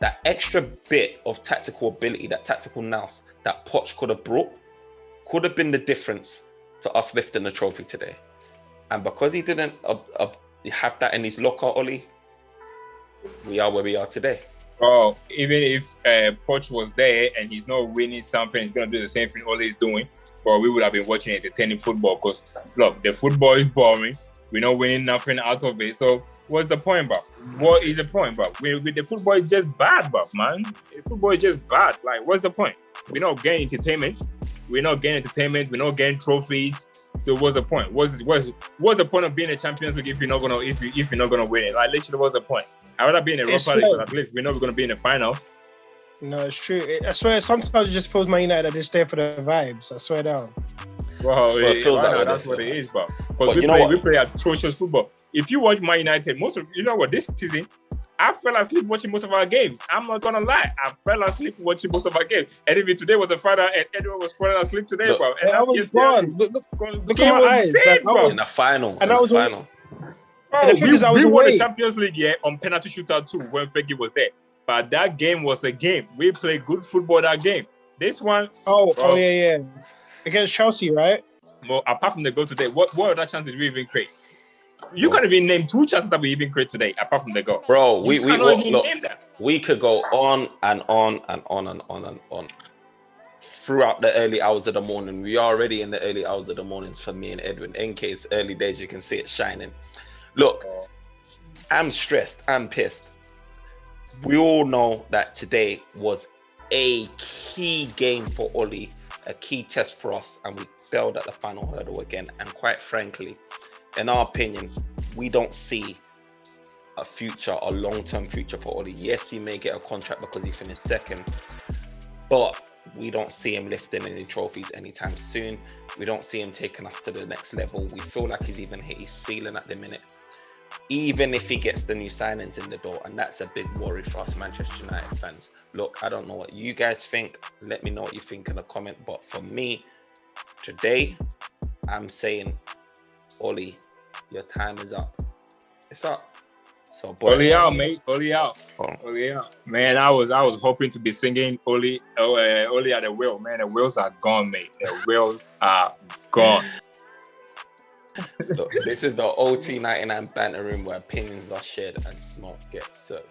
That extra bit of tactical ability, that tactical nous that Poch could have brought, could have been the difference to us lifting the trophy today. And because he didn't have that in his locker, Oli, we are where we are today. Well, even if Poch was there and he's not winning something, he's gonna do the same thing Ole is doing. But we would have been watching entertaining football because look, the football is boring. We're not winning nothing out of it. So what's the point, bro? What is the point, bro? With the football is just bad, bro, man. The football is just bad. Like, what's the point? We're not getting entertainment. We're not getting trophies. So what's the point? What's the point of being a Champions League if you're not gonna win it? Like, literally, what's the point? I'd rather be in a Europa League, but at least we know we're gonna be in the final. No, it's true. I swear, sometimes it just feels Man United that they're there for the vibes. I swear down. Well, it feels like that's what it is, bro. Because we play atrocious football. If you watch Man United, this season, I fell asleep watching most of our games. I'm not gonna lie, I fell asleep watching most of our games. And even today was a Friday, and Edwin was falling asleep today, bro. And I was gone. Look at my eyes. Dead, I was in the final. And I was final. Oh, we won the Champions League on penalty shootout too when Fergie was there. But that game was a game. We played good football that game. This one, oh yeah, against Chelsea, right? Well, apart from the goal today, what other chance did we even create? You can't even name 2 chances that we even create today, apart from the goal. Bro, we name that. We could go on and on and on and on and on throughout the early hours of the morning. We are already in the early hours of the mornings for me and Edwin. In case early days, you can see it shining. Look, I'm stressed. I'm pissed. We all know that today was a key game for Oli, a key test for us, and we failed at the final hurdle again. And quite frankly, in our opinion, we don't see a long-term future for Oli. Yes, he may get a contract because he finished second, but we don't see him lifting any trophies anytime soon. We don't see him taking us to the next level. We feel like he's even hit his ceiling at the minute, even if he gets the new signings in the door, and that's a big worry for us Manchester United fans. Look, I don't know what you guys think. Let me know what you think in the comment. But for me, today, I'm saying, Oli, your time is up. It's up. So, boy, Oli out, mate. Oli out. Oli out. Man, I was hoping to be singing Oli at the wheel. Man, the wheels are gone, mate. The wheels are gone. Look, this is the OT99 Banter Room where opinions are shared and smoke gets served.